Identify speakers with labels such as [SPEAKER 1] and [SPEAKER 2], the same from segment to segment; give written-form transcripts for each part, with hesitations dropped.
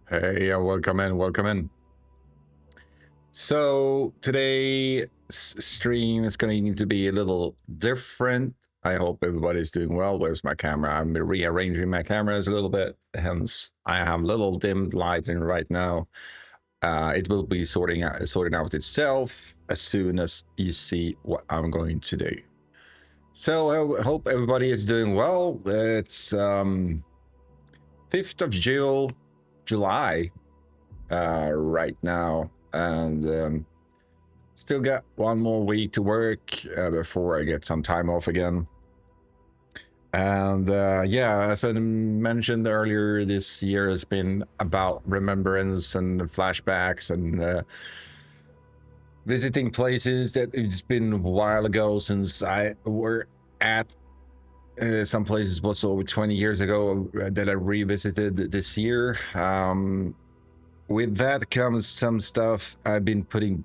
[SPEAKER 1] Hey, welcome in, welcome in. So today's stream is going to need to be a little different. I hope everybody's doing well. Where's my camera? I'm rearranging my cameras a little bit, hence I have a little dimmed lighting right now. It will be sorting out itself as soon as you see what I'm going to do. So I hope everybody is doing well. It's 5th of July right now, and still got one more week to work before I get some time off again. And yeah, as I mentioned earlier, this year has been about remembrance and flashbacks and visiting places that it's been a while ago since I were at. Some places was over 20 years ago that I revisited this year. With that comes some stuff I've been putting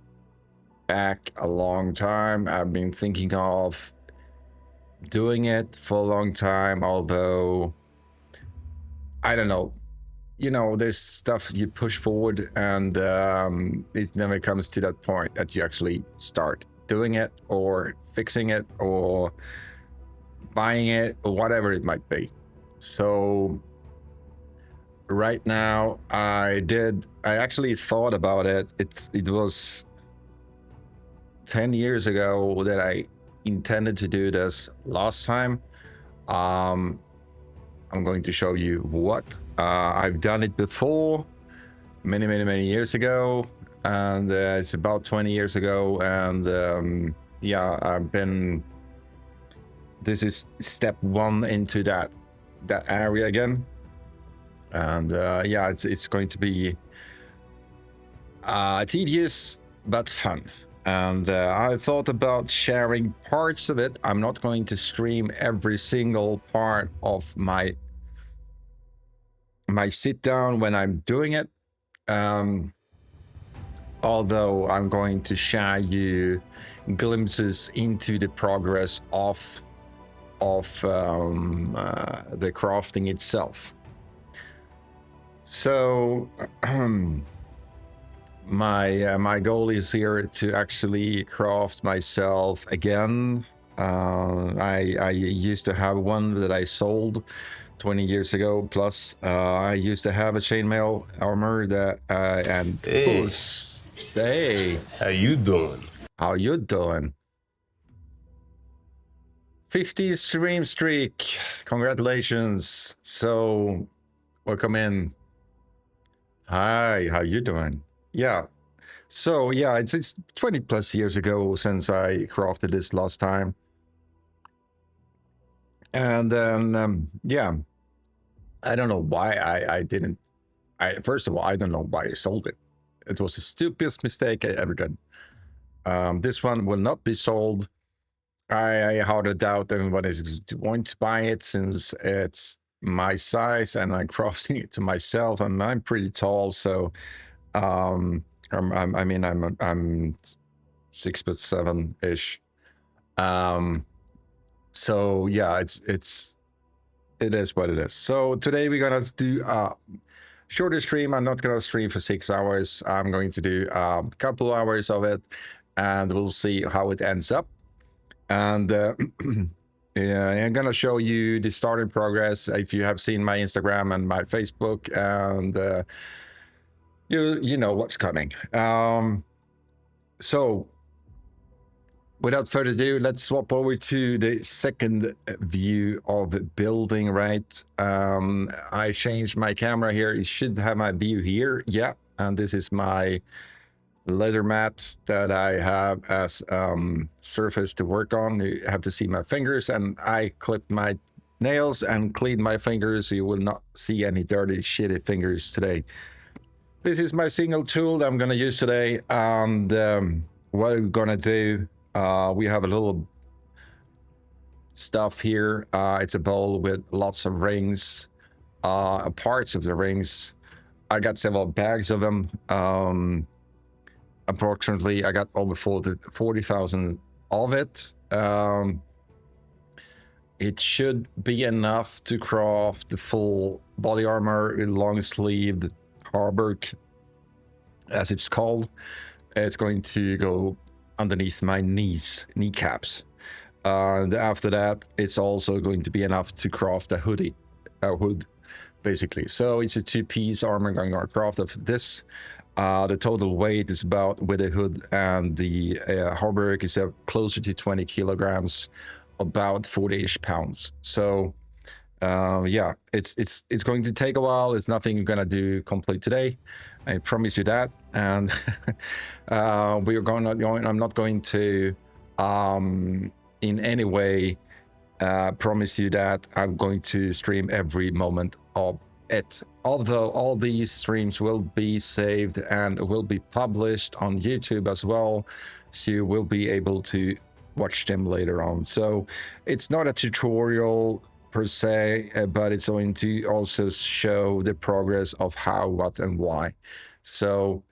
[SPEAKER 1] back a long time. I've been thinking of doing it for a long time, although I don't know. You know, there's stuff you push forward and it never comes to that point that you actually start doing it or fixing it or buying it or whatever it might be. So right now I actually thought about it. It was 10 years ago that I intended to do this last time. I'm going to show you what I've done it before many years ago, and it's about 20 years ago, and yeah, this is step one into that area again, and yeah, it's going to be tedious but fun. And I thought about sharing parts of it. I'm not going to stream every single part of my sit down when I'm doing it, although I'm going to share you glimpses into the progress of the crafting itself. So my goal is here to actually craft myself again. I used to have one that I sold 20 years ago plus. I used to have a chainmail armor that and
[SPEAKER 2] Hey,
[SPEAKER 1] hey,
[SPEAKER 2] how you doing?
[SPEAKER 1] how you doing? 50 stream streak, congratulations. So welcome in. Hi, how you doing? Yeah. So yeah, it's 20 plus years ago since I crafted this last time. And then yeah, I don't know why I didn't. First of all, I don't know why I sold it. It was the stupidest mistake I ever done. This one will not be sold. I hardly doubt anyone is going to buy it since it's my size and I'm crafting it to myself, and I'm pretty tall, so I'm 6'7" ish. So yeah, it is what it is. So today we're gonna do a shorter stream. I'm not gonna stream for 6 hours. I'm going to do a couple hours of it, and we'll see how it ends up. And yeah, I'm gonna show you the starting progress. If you have seen my Instagram and my Facebook, and you know what's coming. So without further ado, let's swap over to the second view of building, right? I changed my camera here. You should have my view here. Yeah, and this is my leather mat that I have as surface to work on. You have to see my fingers, and I clipped my nails and cleaned my fingers. You will not see any dirty, shitty fingers today. This is my single tool that I'm gonna use today, and what we're gonna do, we have a little stuff here. It's a bowl with lots of rings, parts of the rings. I got several bags of them. Approximately, I got over 40,000 of it. It should be enough to craft the full body armor, long sleeved, Armour, as it's called. It's going to go underneath my kneecaps. And after that, it's also going to be enough to craft a hood, basically. So it's a 2-piece armor going to craft of this. The total weight is about, with the hood and the Armour, is closer to 20 kilograms, about 40-ish pounds. So yeah, it's going to take a while. It's nothing you're gonna do complete today, I promise you that. And we are I'm not going to in any way promise you that I'm going to stream every moment of it, although all these streams will be saved and will be published on YouTube as well, so you will be able to watch them later on. So it's not a tutorial per se, but it's going to also show the progress of how, what, and why. So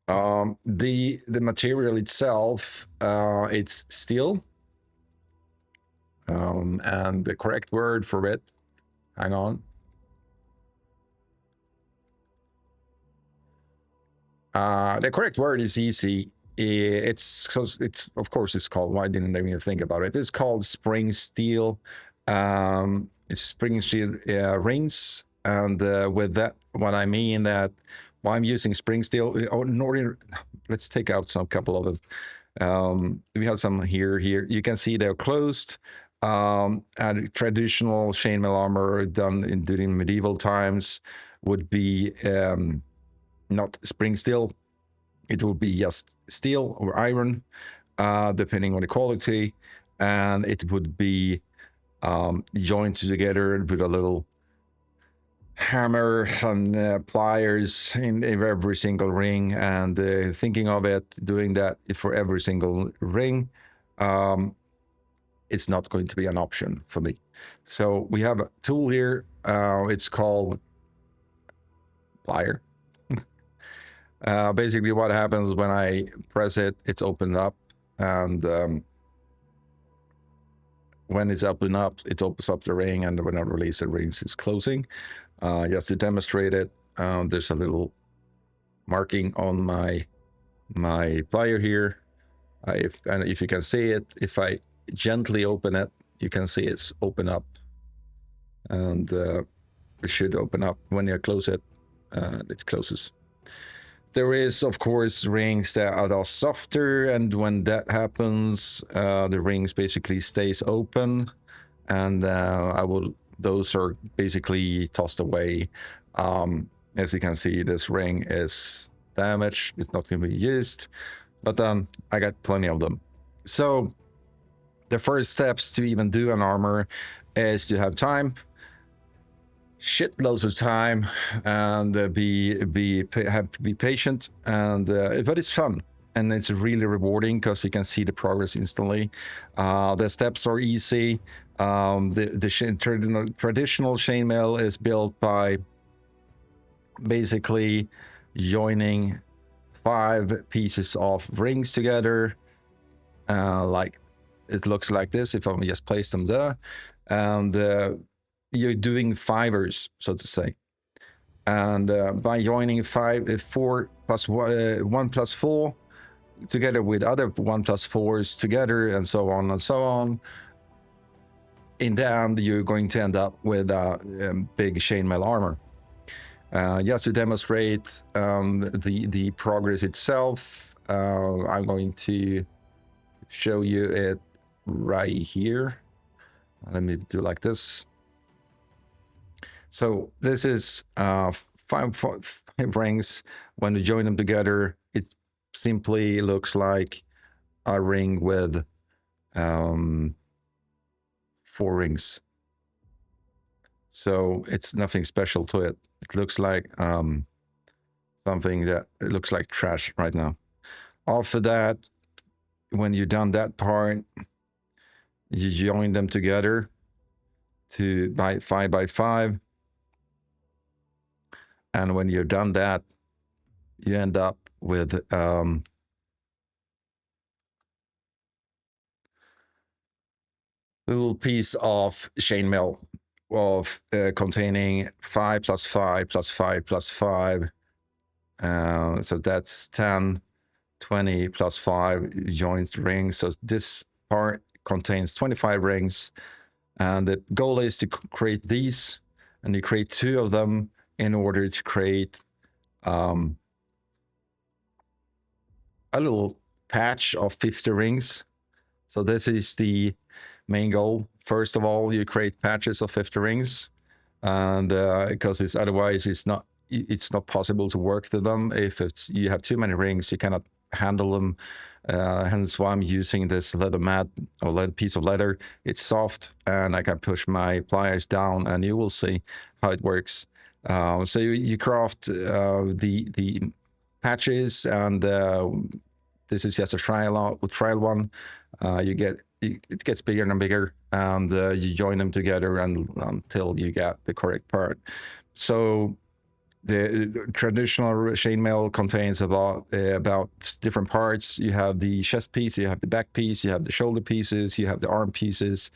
[SPEAKER 1] the material itself, it's steel, and the correct word for it, hang on. The correct word is easy. It's of course it's called, why didn't I even think about it? It's called spring steel. It's spring steel rings, and with that, what I mean that why I'm using spring steel. Let's take out some couple of them. We have some here. You can see they're closed. And traditional chainmail armor done during medieval times would be not spring steel. It will be just steel or iron, depending on the quality, and it would be joined together with a little hammer and pliers in every single ring. And thinking of it, doing that for every single ring, it's not going to be an option for me. So we have a tool here. It's called plier. Basically what happens when I press it, it's opened up, and when it's opened up, it opens up the ring, and when I release the rings, it's closing. Just to demonstrate it, there's a little marking on my plier here. If you can see it, if I gently open it, you can see it's open up, and it should open up. When you close it, it closes. There is, of course, rings that are softer, and when that happens, the rings basically stays open, and those are basically tossed away. As you can see, this ring is damaged. It's not going to be used, but then I got plenty of them. So the first steps to even do an armor is to have time, shitloads of time, and have to be patient, and but it's fun, and it's really rewarding because you can see the progress instantly. The steps are easy. The traditional chainmail is built by basically joining 5 pieces of rings together, like it looks like this if I just place them there, and you're doing fivers, so to say. And by joining 4 plus 1 plus 4 together with other 1 plus 4s together, and so on and so on, in the end you're going to end up with a big chainmail armor. Just to demonstrate the progress itself, I'm going to show you it right here. Let me do like this. So this is 5 rings. When you join them together, it simply looks like a ring with 4 rings. So it's nothing special to it. It looks like something that it looks like trash right now. After that, when you've done that part, you join them together to by 5 by 5. And when you're done that, you end up with little piece of chainmail of containing 5 plus 5 plus 5 plus 5 So that's 10, 20 plus 5 joint rings. So this part contains 25 rings. And the goal is to create these, and you create 2 of them in order to create a little patch of 50 rings. So this is the main goal. First of all, you create patches of 50 rings, and because otherwise it's not possible to work with them. If you have too many rings, you cannot handle them. Hence why I'm using this leather mat or lead piece of leather. It's soft, and I can push my pliers down, and you will see how it works. So you craft the patches, and this is just a trial one. It gets bigger and bigger, and you join them together until you get the correct part. So the traditional chainmail contains about different parts. You have the chest piece, you have the back piece, you have the shoulder pieces, you have the arm pieces.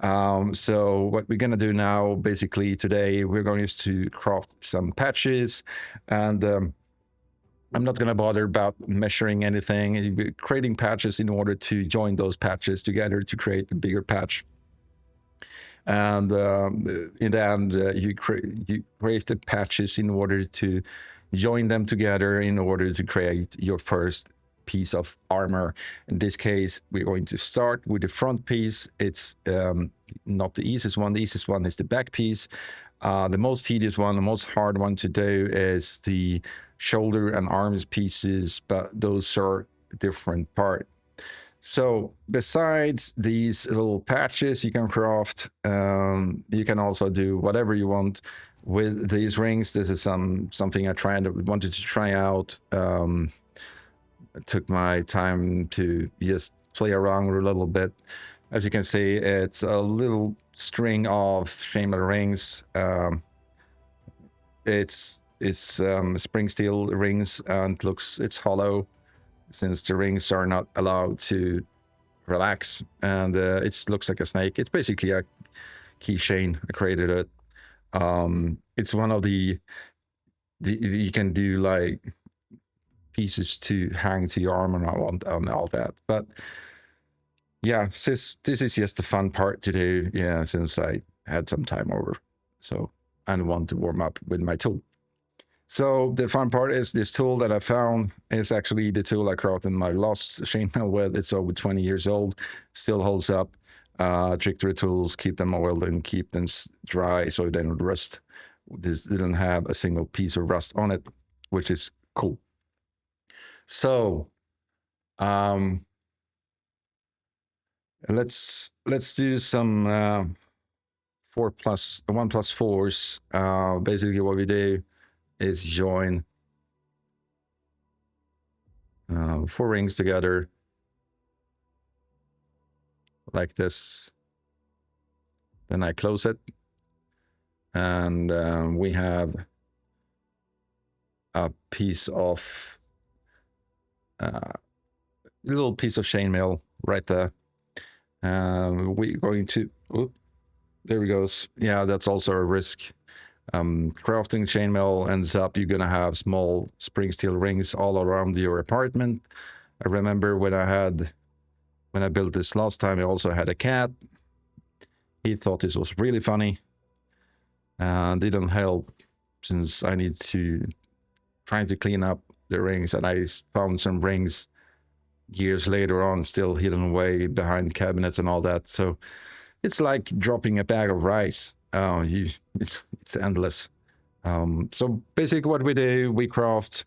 [SPEAKER 1] So what we're going to do now, basically today, we're going to craft some patches, and I'm not going to bother about measuring anything. We're creating patches in order to join those patches together to create a bigger patch. And in the end, you create the patches in order to join them together in order to create your first piece of armor. In this case, we're going to start with the front piece. It's not the easiest one. The easiest one is the back piece. The most tedious one, the most hard one to do is the shoulder and arms pieces, but those are different part. So besides these little patches you can craft, you can also do whatever you want with these rings. This is something I wanted to try out. I took my time to just play around with a little bit. As you can see, it's a little string of chainmail rings. It's spring steel rings, and it's hollow, since the rings are not allowed to relax, and it looks like a snake. It's basically a keychain. I created it. It's one of the you can do like pieces to hang to your arm and all that. But yeah, this is just the fun part to do. Yeah, since I had some time over, so I want to warm up with my tool. So the fun part is this tool that I found is actually the tool I crafted my last chainmail with. It's over 20 years old, still holds up. Trick through tools, keep them oiled and keep them dry so they don't rust. This didn't have a single piece of rust on it, which is cool. So let's do some 1+4s. Basically what we do is join 4 rings together like this. Then I close it, and we have a piece of little piece of chainmail right there. We're going to there we goes. Yeah, that's also a risk. Crafting chainmail ends up you're gonna have small spring steel rings all around your apartment. I remember when I built this last time, I also had a cat. He thought this was really funny, and didn't help, since I need to trying to clean up the rings, and I found some rings years later on still hidden away behind cabinets and all that. So it's like dropping a bag of rice. It's endless. So basically what we do, we craft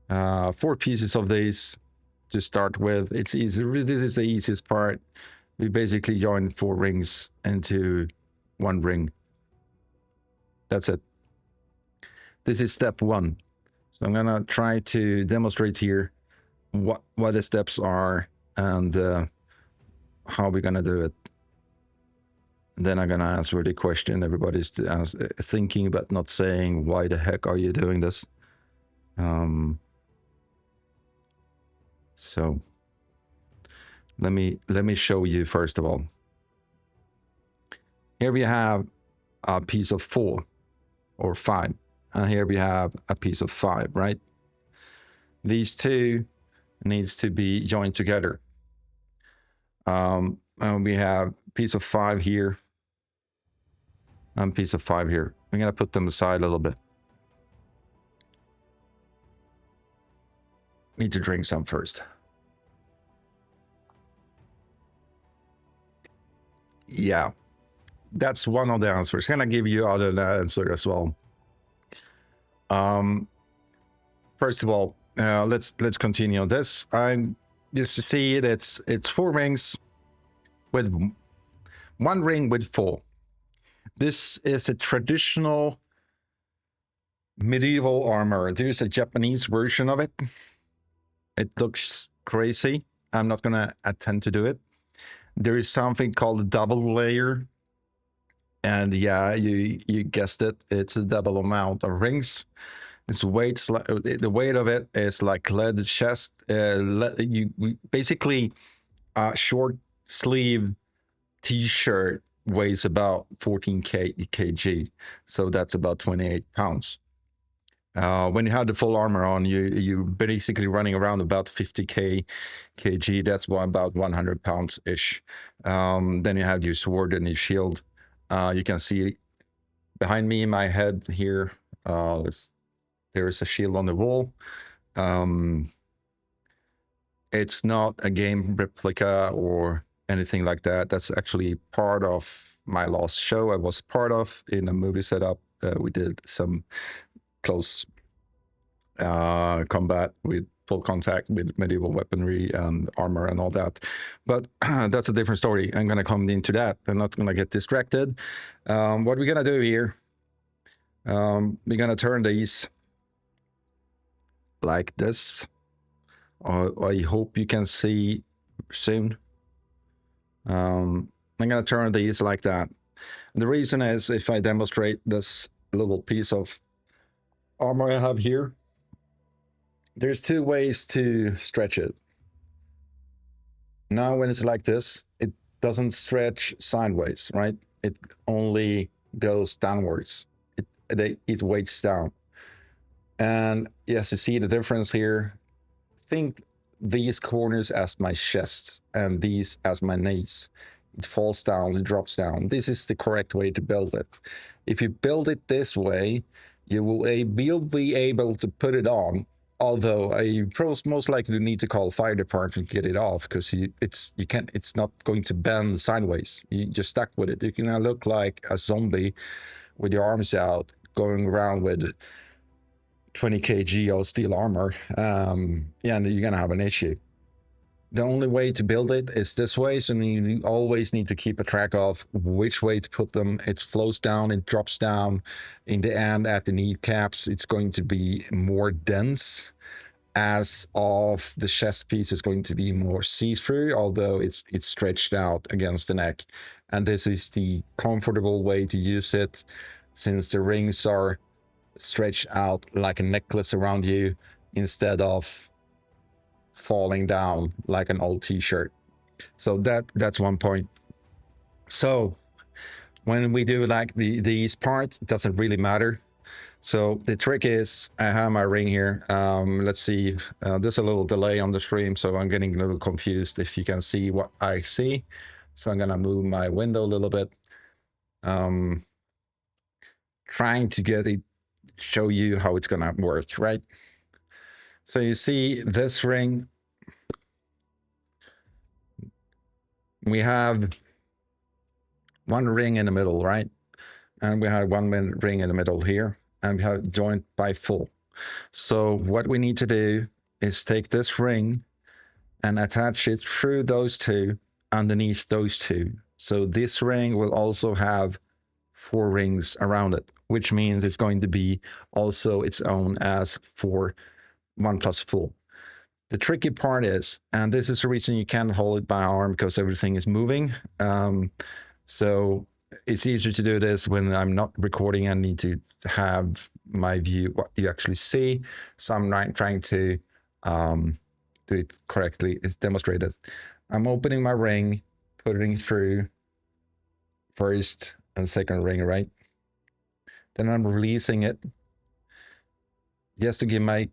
[SPEAKER 1] 4 pieces of these to start with. It's easy. This is the easiest part. We basically join 4 rings into 1 ring. That's it. This is step 1. So I'm gonna try to demonstrate here what the steps are and how we're gonna do it. And then I'm gonna answer the question everybody's thinking but not saying. Why the heck are you doing this? So let me show you first of all. Here we have a piece of 4 or 5. and here we have a piece of 5, right? These two needs to be joined together. And we have piece of 5 here and piece of 5 here. We're gonna put them aside a little bit. Need to drink some first. Yeah, that's one of the answers. Gonna give you other answer as well. First of all, let's continue on this. I'm just to see it. It's 4 rings with 1 ring with 4. This is a traditional medieval armor. There's a Japanese version of it. It looks crazy. I'm not gonna attempt to do it. There is something called a double layer. And yeah, you guessed it. It's a double amount of rings. Its weight, the weight of it is like lead chest. Basically, a short sleeve T-shirt weighs about 14 kg, so that's about 28 pounds. When you have the full armor on, you're basically running around about 50 kg. That's about 100 pounds ish. Then you have your sword and your shield. You can see behind me in my head here, there is a shield on the wall. It's not a game replica or anything like that. That's actually part of my last show I was part of in a movie setup. We did some close combat with full contact with medieval weaponry and armor and all that. But that's a different story. I'm going to come into that. I'm not going to get distracted. What we're going to do here, we're going to turn these like this. I hope you can see soon. I'm going to turn these like that. And the reason is if I demonstrate this little piece of armor I have here, there's 2 ways to stretch it. Now, when it's like this, it doesn't stretch sideways, right? It only goes downwards. It weights down. And yes, you see the difference here. Think these corners as my chest and these as my knees. It falls down, it drops down. This is the correct way to build it. If you build it this way, you will be able to put it on. Although you most likely need to call fire department to get it off because it's not going to bend sideways. You're stuck with it. You can now look like a zombie with your arms out, going around with 20 kg of steel armor. And you're gonna have an issue. The only way to build it is this way, so you always need to keep a track of which way to put them. It flows down, it drops down. In the end, at the kneecaps, it's going to be more dense, as of the chest piece is going to be more see-through, although it's stretched out against the neck. And this is the comfortable way to use it, since the rings are stretched out like a necklace around you instead of falling down like an old t-shirt. So that's one point. So when we do like these parts, it doesn't really matter. So the trick is I have my ring here. Let's see, there's a little delay on the stream, so I'm getting a little confused if you can see what I see. So I'm gonna move my window a little bit. Trying to get it, show you how it's gonna work, right? So you see this ring, we have 1 ring in the middle, right? And we have 1 ring in the middle here, and we have joined by 4. So what we need to do is take this ring and attach it through those 2 underneath those 2. So this ring will also have 4 rings around it, which means it's going to be also its own as 4, 1 plus 4. The tricky part is, and this is the reason you can't hold it by arm because everything is moving. So it's easier to do this when I'm not recording and need to have my view, what you actually see. So I'm trying to do it correctly. It's demonstrated. I'm opening my ring, putting through first and second ring, right? Then I'm releasing it. just to give my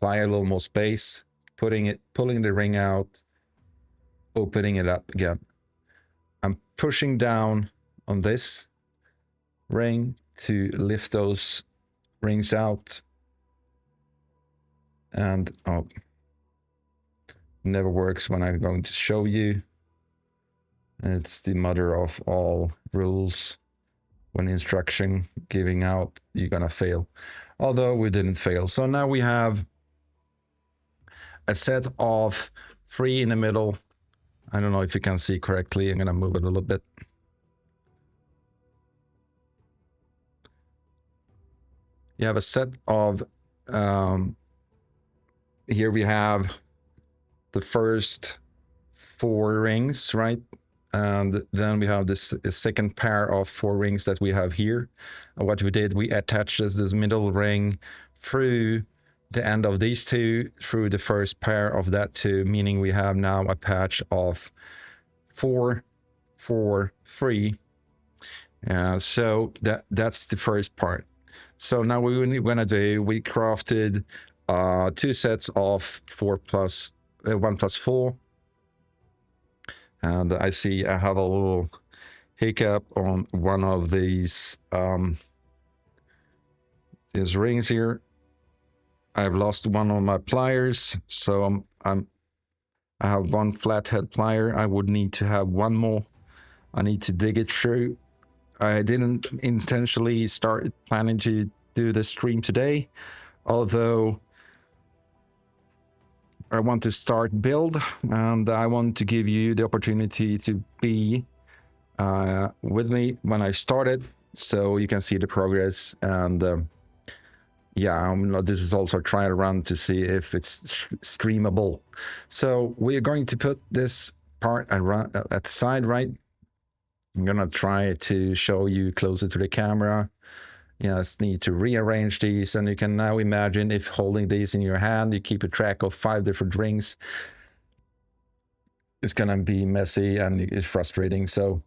[SPEAKER 1] plier a little more space, pulling the ring out, opening it up again. I'm pushing down on this ring to lift those rings out, and never works when I'm going to show you. It's the mother of all rules. When instruction giving out, you're gonna fail. Although we didn't fail. So now we have a set of 3 in the middle. I don't know if you can see correctly. I'm gonna move it a little bit. You have a set of, here we have the first 4 rings, right? And then we have this second pair of 4 rings that we have here. And what we did, we attached this middle ring through the end of these 2, through the first pair of that 2, meaning we have now a patch of 4, 4, 3. So that's the first part. So now what we're gonna do, we crafted 2 sets of 1 plus 4. And I see I have a little hiccup on one of these rings here. I've lost one of my pliers, so I have 1 flathead plier. I would need to have 1 more. I need to dig it through. I didn't intentionally start planning to do the stream today, although I want to start build, and I want to give you the opportunity to be with me when I started, so you can see the progress. And yeah, this is also a trial run to see if it's streamable. So we are going to put this part at the side, right? I'm gonna try to show you closer to the camera. You just need to rearrange these, and you can now imagine if holding these in your hand, you keep a track of 5 different rings. It's gonna be messy and it's frustrating. So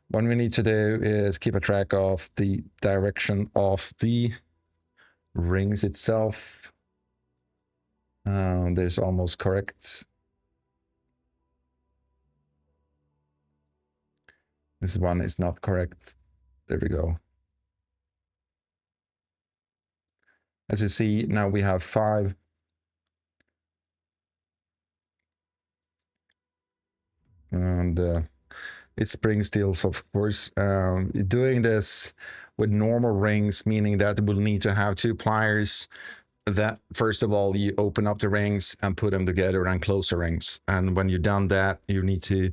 [SPEAKER 1] what we need to do is keep a track of the direction of the rings itself. There's almost correct. This one is not correct. There we go. As you see, now we have 5. And it spring steals, of course. Doing this with normal rings, meaning that we'll need to have 2 pliers. That first of all, you open up the rings and put them together and close the rings. And when you're done that, you need to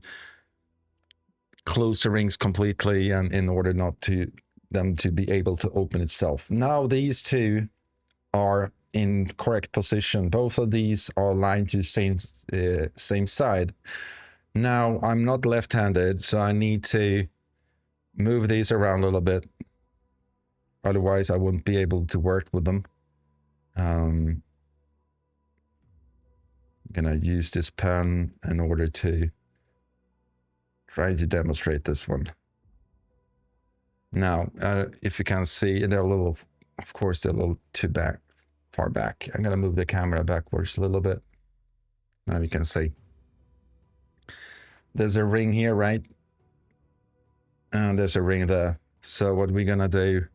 [SPEAKER 1] close the rings completely, and in order not to them to be able to open itself. Now these 2 are in correct position. Both of these are aligned to the same side. Now I'm not left-handed, so I need to move these around a little bit. Otherwise I wouldn't be able to work with them. I'm gonna use this pen in order to try to demonstrate this one. Now, if you can see, they're a little, of course, they're a little too far back. I'm gonna move the camera backwards a little bit. Now you can see. There's a ring here, right? And there's a ring there. So what we're gonna do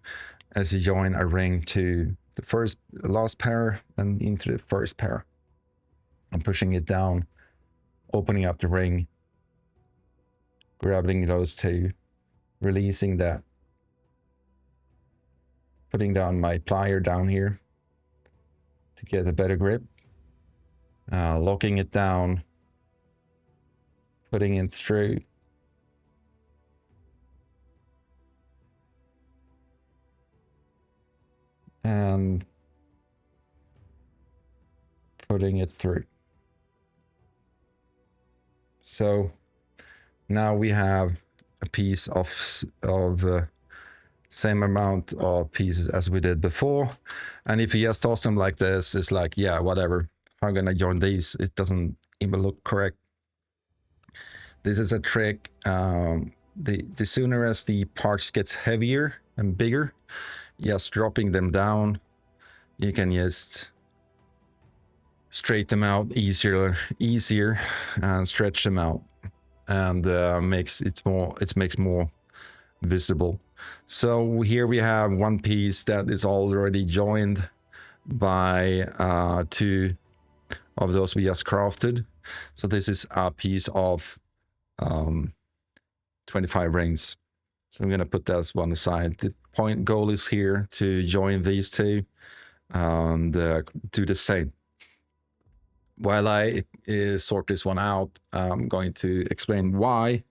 [SPEAKER 1] is join a ring to the last pair and into the first pair. I'm pushing it down, opening up the ring, grabbing those 2, releasing that, putting down my plier down here to get a better grip, locking it down, putting it through, and putting it through. So now we have a piece of same amount of pieces as we did before. And if you just toss them like this, it's like, yeah, whatever, I'm gonna join these. It doesn't even look correct. This is a trick. The sooner as the parts gets heavier and bigger, just dropping them down, you can just straight them out easier and stretch them out, and makes it more visible. So here we have one piece that is already joined by 2 of those we just crafted. So this is a piece of 25 rings. So I'm going to put that one aside. The goal is here to join these 2 and do the same. While I sort this one out, I'm going to explain why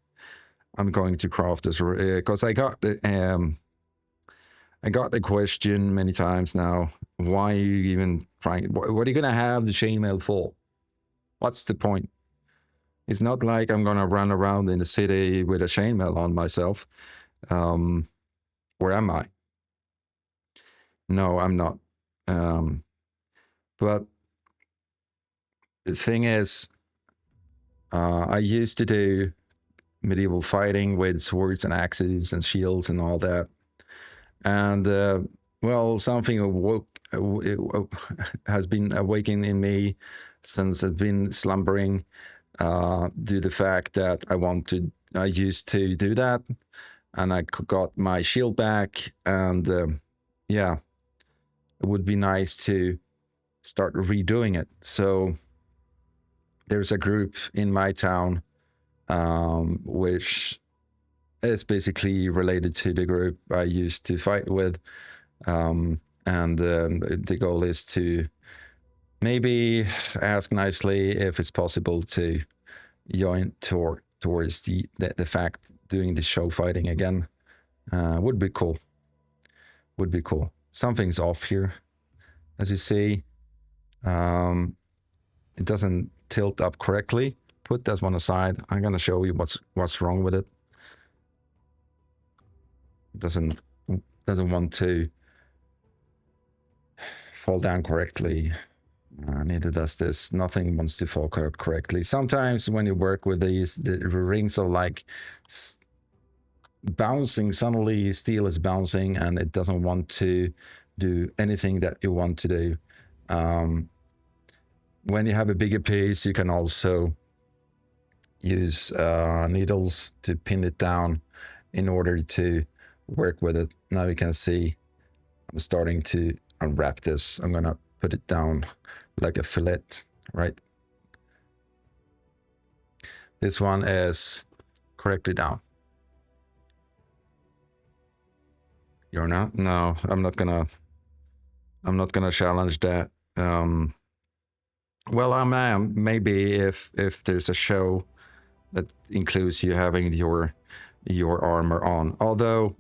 [SPEAKER 1] I'm going to craft this, because I got the question many times now. Why are you even trying? What are you going to have the chainmail for? What's the point? It's not like I'm going to run around in the city with a chainmail on myself. Where am I? No, I'm not. But the thing is, I used to do medieval fighting with swords and axes and shields and all that. And well, something has been awakened in me since I've been slumbering, due to the fact that I used to do that, and I got my shield back, and yeah, it would be nice to start redoing it. So there's a group in my town which is basically related to the group I used to fight with, and the goal is to maybe ask nicely if it's possible to join towards the fact doing the show fighting again. Would be cool. Something's off here, as you see. It doesn't tilt up correctly. Put that one aside. I'm gonna show you what's wrong with it. It doesn't want to fall down correctly. Neither does this. Nothing wants to fall correctly. Sometimes when you work with these, the rings are like bouncing. Suddenly steel is bouncing and it doesn't want to do anything that you want to do. When you have a bigger piece, you can also use needles to pin it down in order to work with it. Now you can see I'm starting to unwrap this. I'm gonna put it down like a fillet, right? This one is correctly down. You're not? No, I'm not gonna challenge that. Well, I am maybe if there's a show that includes you having your armor on. Although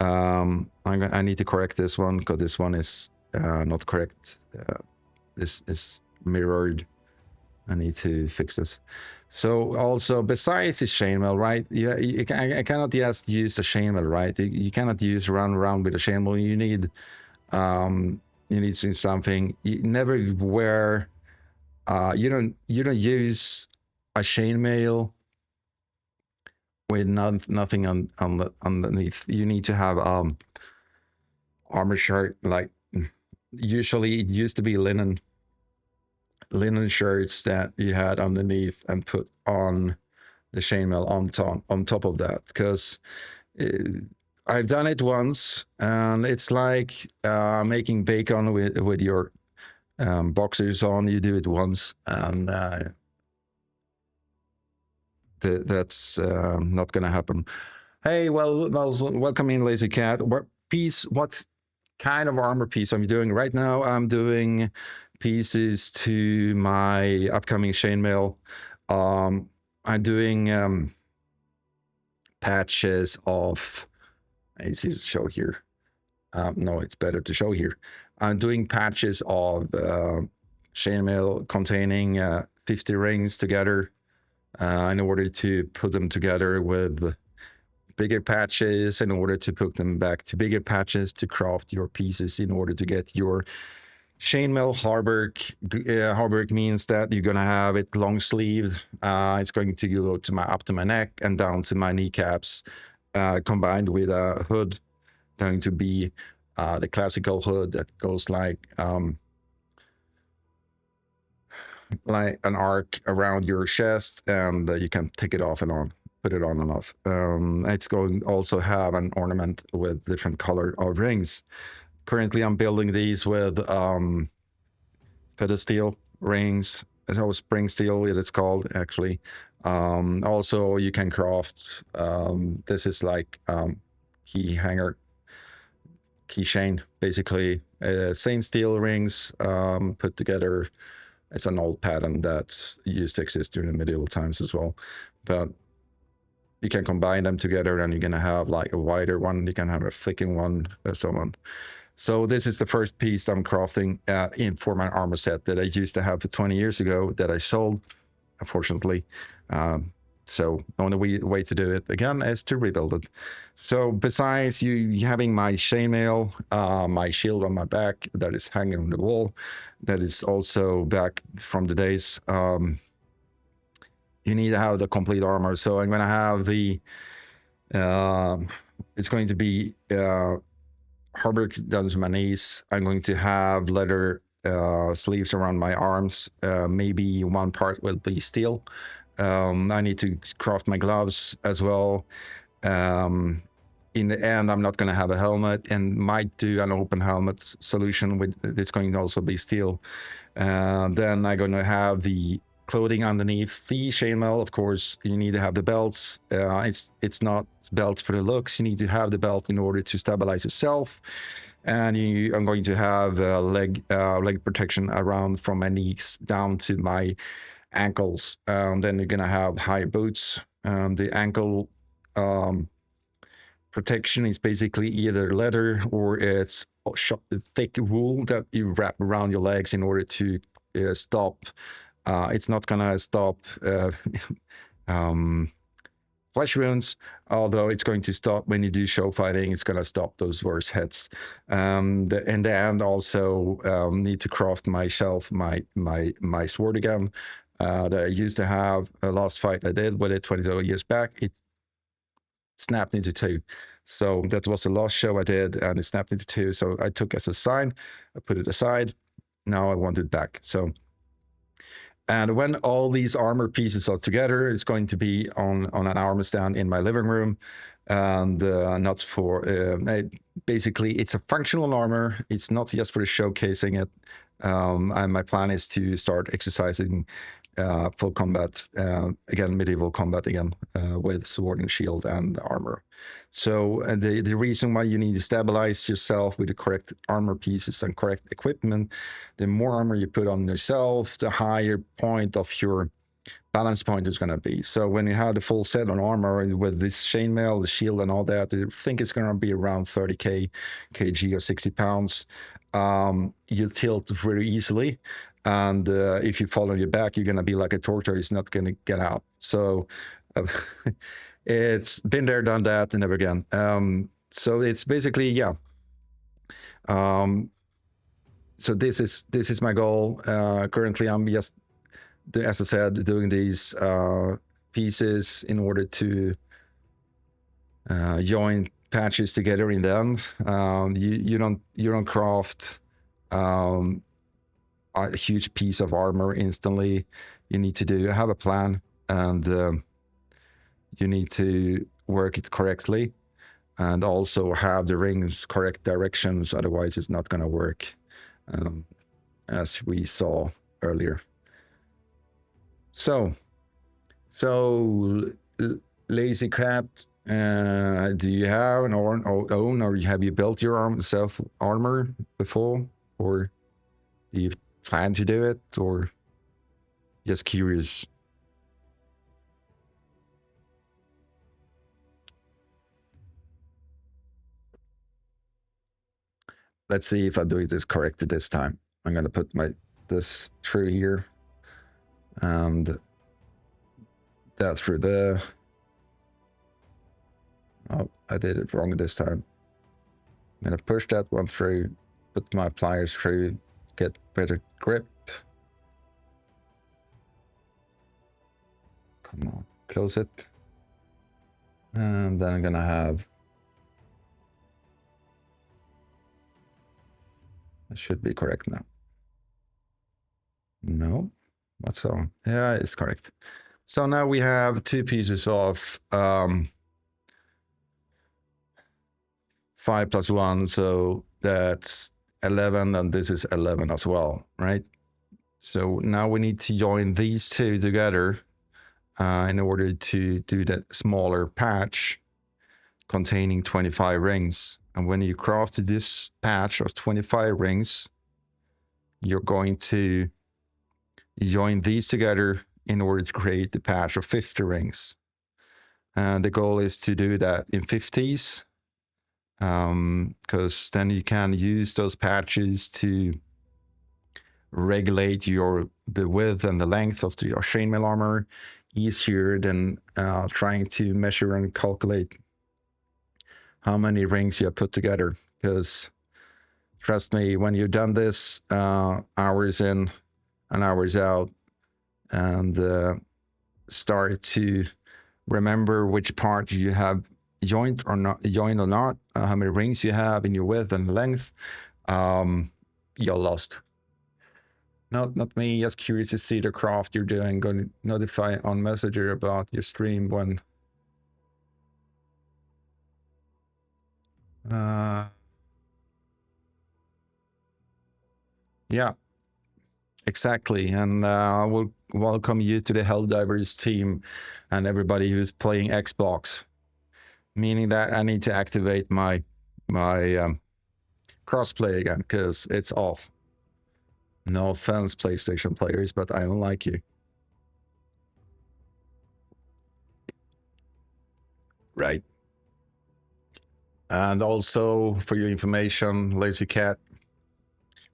[SPEAKER 1] I need to correct this one because this one is not correct. This is mirrored. I need to fix this. So also, besides the chainmail, right? I cannot just use the chainmail, right? You cannot run around with a chainmail. You need something. You never wear. You don't use a chainmail with nothing underneath. You need to have armor shirt. Like usually, it used to be linen shirts that you had underneath and put on the chainmail on top of that, because I've done it once and it's like making bacon with your boxers on. You do it once and that's not gonna happen. Hey, well, welcome in, Lazy Cat. What kind of armor piece I'm doing right now? I'm doing pieces to my upcoming chainmail. I'm doing patches of. It's easy to show here. No, it's better to show here. I'm doing patches of chainmail containing 50 rings together in order to put them together with bigger patches, in order to put them back to bigger patches to craft your pieces in order to get your chainmail hauberk. Hauberk means that you're gonna have it long sleeved. It's going to go up to my neck and down to my kneecaps, combined with a hood, going to be the classical hood that goes like an arc around your chest, and you can take it off and on, put it on and off. It's going to also have an ornament with different color of rings. Currently, I'm building these with pedestal rings. So spring steel, it is called actually. Also, you can craft. This is like key hanger, keychain, basically. Same steel rings put together. It's an old pattern that used to exist during the medieval times as well, but you can combine them together, and you're gonna have like a wider one. You can have a thicker one, and so on. So this is the first piece I'm crafting in for my armor set that I used to have for 20 years ago that I sold, unfortunately. So the only way to do it again is to rebuild it. So besides you having my chainmail, my shield on my back that is hanging on the wall, that is also back from the days, you need to have the complete armor. So I'm going to have the, it's going to be hardware down to my knees. I'm going to have leather sleeves around my arms. Maybe one part will be steel. I need to craft my gloves as well. In the end, I'm not going to have a helmet, and might do an open helmet solution with it's going to also be steel. Then I'm going to have the clothing underneath the chainmail. Of course, you need to have the belts. It's not belts for the looks. You need to have the belt in order to stabilize yourself. And I'm going to have leg protection around from my knees down to my ankles. Then you're gonna have high boots. The ankle protection is basically either leather or it's thick wool that you wrap around your legs in order to stop. It's not gonna stop flesh wounds, although it's going to stop when you do show fighting. It's gonna stop those worse hits. In the end, also need to craft myself my sword again. That I used to have a last fight I did with it 20 years back. It snapped into two. So that was the last show I did, and it snapped into two. So I took as a sign, I put it aside. Now I want it back. So, and when all these armor pieces are together, it's going to be on an armor stand in my living room. And not for basically, it's a functional armor. It's not just for the showcasing it. And my plan is to start exercising full combat again, medieval combat again, with sword and shield and armor. So the reason why you need to stabilize yourself with the correct armor pieces and correct equipment, the more armor you put on yourself, the higher point of your balance point is going to be. So when you have the full set on armor with this chainmail, the shield, and all that, I think it's going to be around 30 kg or 60 pounds. You tilt very easily, and if you fall on your back, you're going to be like a tortoise. It's not going to get out. So it's been there, done that, and never again. So it's basically, yeah. So this is my goal. Currently, I'm just, as I said, doing these pieces in order to join patches together in them. You don't craft a huge piece of armor instantly. You need to have a plan, and you need to work it correctly, and also have the rings correct directions. Otherwise, it's not going to work, as we saw earlier. So Lazy Cat, do you have an own, or have you built your self armor before, or do you plan to do it, or just curious? Let's see if I do this correctly this time. I'm gonna put this through here, and that through there. Oh, I did it wrong this time. I'm gonna push that one through, put my pliers through, get better grip. Come on, close it. And then I'm gonna have It should be correct now. No, what's on? Yeah, it's correct. So now we have 2 pieces of 5 plus 1, so that's 11, and this is 11 as well, right? So now we need to join these 2 together in order to do that smaller patch containing 25 rings. And when you craft this patch of 25 rings, you're going to join these together in order to create the patch of 50 rings. And the goal is to do that in 50s, because then you can use those patches to regulate the width and the length of your chainmail armor easier than trying to measure and calculate how many rings you have put together. Because trust me, when you've done this hours in and hours out, and start to remember which part you have joined or not, how many rings you have in your width and length, you're lost. Not me, just curious to see the craft you're doing. Going to notify on Messenger about your stream when yeah, exactly. And I will welcome you to the Helldivers team and everybody who's playing Xbox, meaning that I need to activate my crossplay again because it's off. No offense, PlayStation players, but I don't like you. Right. And also, for your information, Lazy Cat,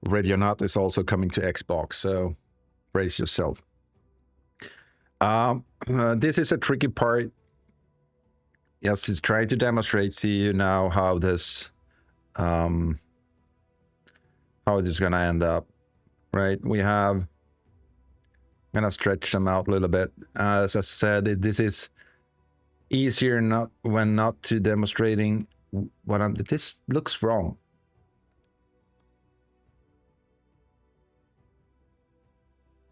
[SPEAKER 1] Radionaut is also coming to Xbox, so brace yourself. This is a tricky part. Yes, to try to demonstrate to you now how this is going to end up. Right, I'm gonna stretch them out a little bit. As I said, this is easier when not to demonstrating what this looks wrong.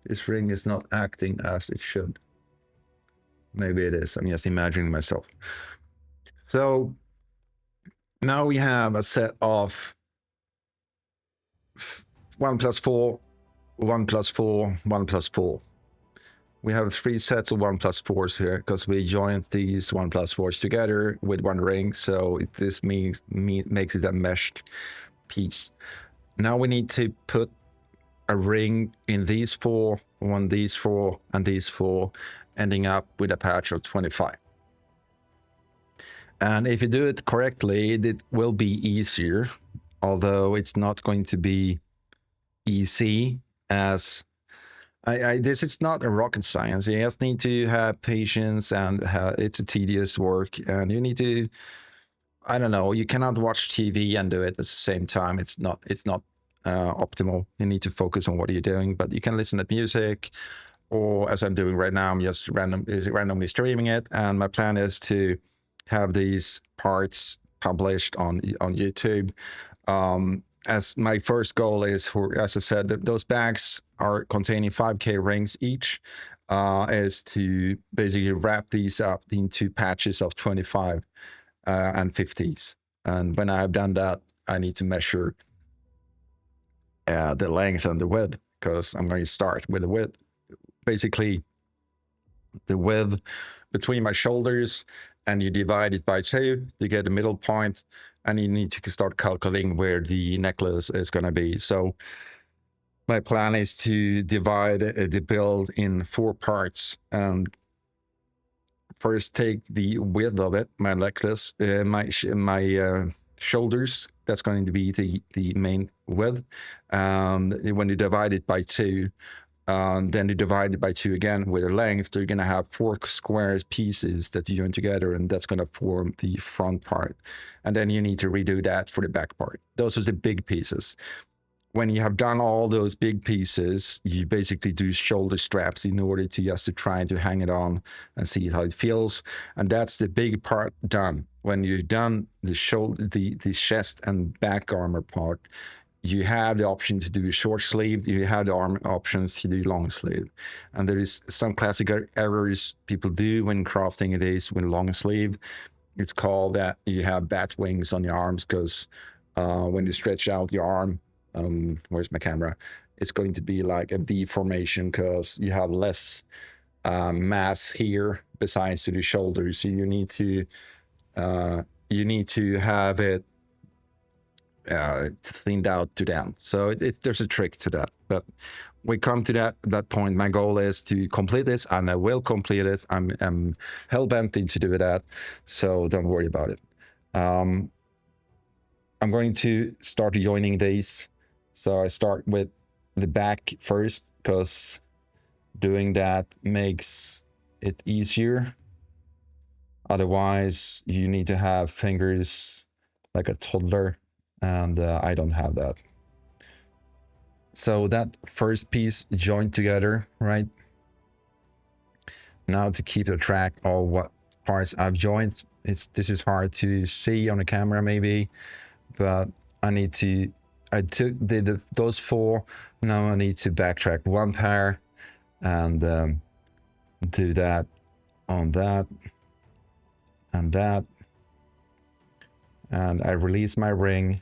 [SPEAKER 1] This ring is not acting as it should. Maybe it is. I'm just imagining myself. So now we have a set of 1 plus 4, 1 plus 4, 1 plus 4. We have 3 sets of 1 plus 4s here because we joined these 1 plus 4s together with 1 ring. So this makes it a meshed piece. Now we need to put a ring in these 4, one these 4, and these 4, ending up with a patch of 25. And if you do it correctly, it will be easier, although it's not going to be easy as this is not a rocket science. You just need to have patience, and it's a tedious work, and you need to, I don't know, you cannot watch TV and do it at the same time. It's not optimal. You need to focus on what you're doing, but you can listen to music, or as I'm doing right now, I'm just randomly streaming it, and my plan is to have these parts published on YouTube. As my first goal is, as I said, those bags are containing 5K rings each, is to basically wrap these up into patches of 25 and 50s. And when I've done that, I need to measure the length and the width, because I'm going to start with the width. Basically, the width between my shoulders, and you divide it by 2 to get the middle point, and you need to start calculating where the necklace is going to be. So my plan is to divide the build in 4 parts, and first take the width of it, my necklace, my shoulders. That's going to be the main width. When you divide it by 2, then you divide it by 2 again with a length, so you're going to have 4 square pieces that you join together, and that's going to form the front part. And then you need to redo that for the back part. Those are the big pieces. When you have done all those big pieces, you basically do shoulder straps in order to just to try to hang it on and see how it feels. And that's the big part done. When you've done the shoulder, the chest and back armor part, you have the option to do short sleeve, you have the arm options to do long sleeve. And there is some classic errors people do when crafting it is with long sleeve. It's called that you have bat wings on your arms, because when you stretch out your arm, where's my camera? It's going to be like a V formation, because you have less mass here besides to the shoulders. So you need to have it thinned out to that. So there's a trick to that, but we come to that point. My goal is to complete this, and I will complete it. I'm hell-bent to do that, so don't worry about it. I'm going to start joining these. So I start with the back first, because doing that makes it easier. Otherwise, you need to have fingers like a toddler, and I don't have that. So that first piece joined together, right? Now to keep a track of what parts I've joined, this is hard to see on the camera maybe, but I did those 4. Now I need to backtrack 1 pair and do that on that and that. And I release my ring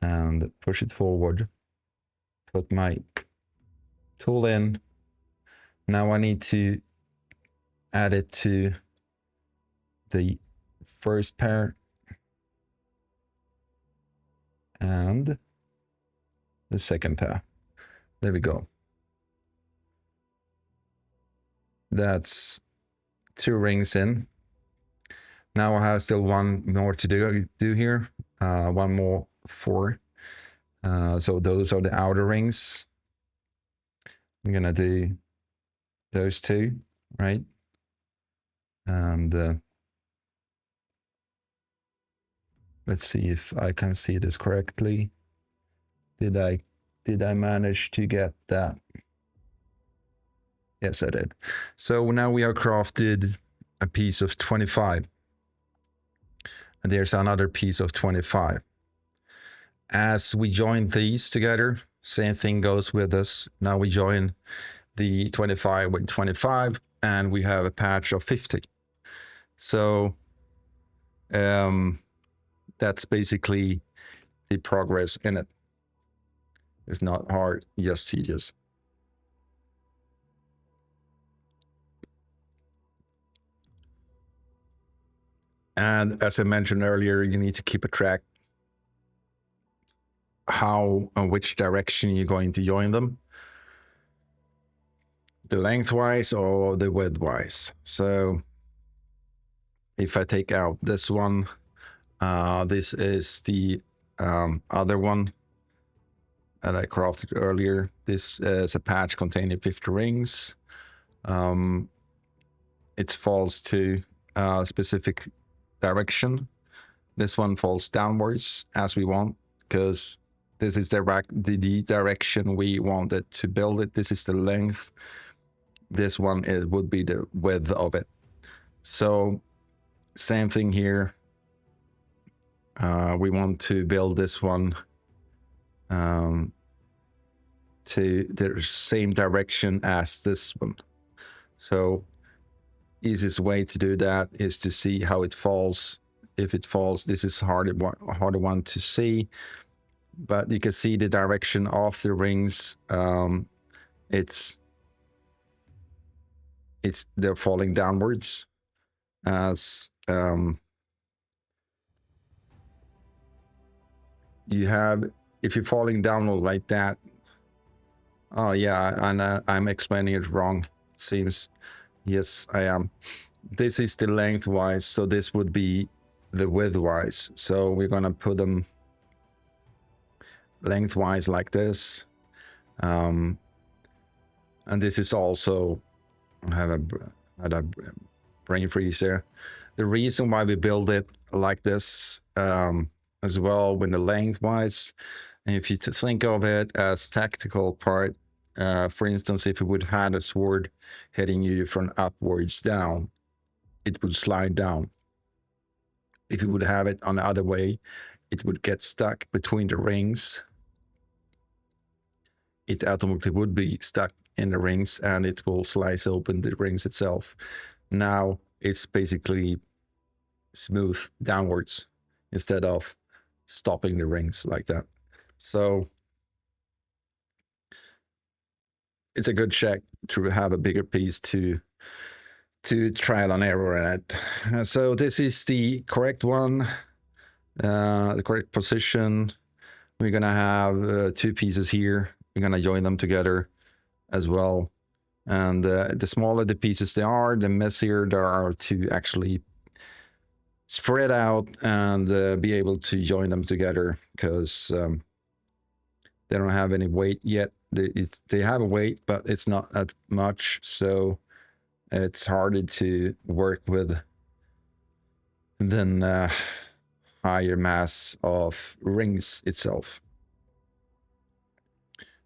[SPEAKER 1] and push it forward, put my tool in. Now I need to add it to the first pair and the second pair. There we go. That's 2 rings in. Now I have still 1 more to do here. 1 more 4. So those are the outer rings. I'm gonna do those 2, right? And let's see if I can see this correctly. Did I manage to get that? Yes, I did. So now we have crafted a piece of 25. And there's another piece of 25. As we join these together, same thing goes with this. Now we join the 25 with 25, and we have a patch of 50. So that's basically the progress in it. It's not hard, just tedious. And as I mentioned earlier, you need to keep a track which direction you're going to join them, the lengthwise or the widthwise. So if I take out this one, this is the other one that I crafted earlier. This is a patch containing 50 rings. It falls to a specific direction. This one falls downwards as we want, because this is the direction we wanted to build it. This is the length. This one would be the width of it. So same thing here. We want to build this one to the same direction as this one. So easiest way to do that is to see how it falls. If it falls, this is harder one to see, but you can see the direction of the rings. They're falling downwards as you have. If you're falling downward like that, oh yeah, and I'm explaining it wrong, seems. Yes, I am. This is the lengthwise, so this would be the widthwise. So we're gonna put them lengthwise like this. And this is also, I had a brain freeze there. The reason why we build it like this as well with the lengthwise, and if you think of it as tactical part, for instance, if you would have a sword hitting you from upwards down, it would slide down. If you would have it on the other way, it would get stuck between the rings. It automatically would be stuck in the rings, and it will slice open the rings itself. Now it's basically smooth downwards instead of stopping the rings like that. So it's a good check to have a bigger piece to trial and error in it. So this is the correct one, the correct position. We're gonna have 2 pieces here. We're gonna join them together as well. And the smaller the pieces they are, the messier they are to actually spread out and be able to join them together, because they don't have any weight yet. They have a weight, but it's not that much, so it's harder to work with than higher mass of rings itself.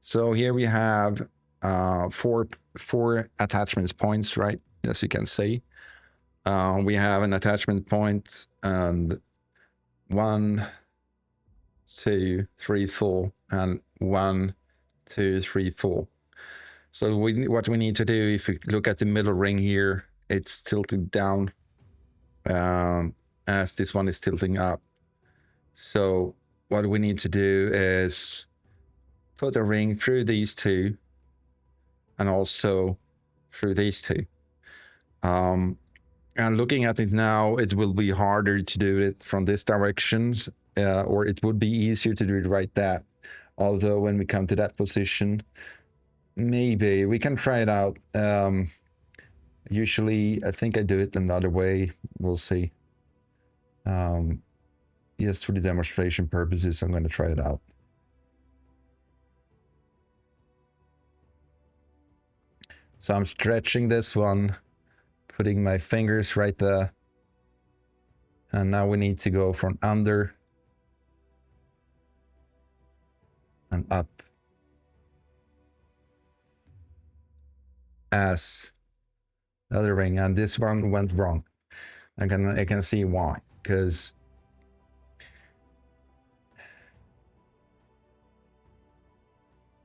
[SPEAKER 1] So here we have four attachment points, right? As you can see, we have an attachment point and 1, 2, 3, 4, and 1, 2, 3, 4. So what we need to do, if you look at the middle ring here, it's tilted down as this one is tilting up. So what we need to do is put a ring through these 2 and also through these 2. And looking at it now, it will be harder to do it from this direction, or it would be easier to do it right that. Although when we come to that position, maybe we can try it out. Usually, I think I do it another way. We'll see. Just for the demonstration purposes, I'm going to try it out. So I'm stretching this one, putting my fingers right there. And now we need to go from under and up as the other ring. And this one went wrong. I can see why, because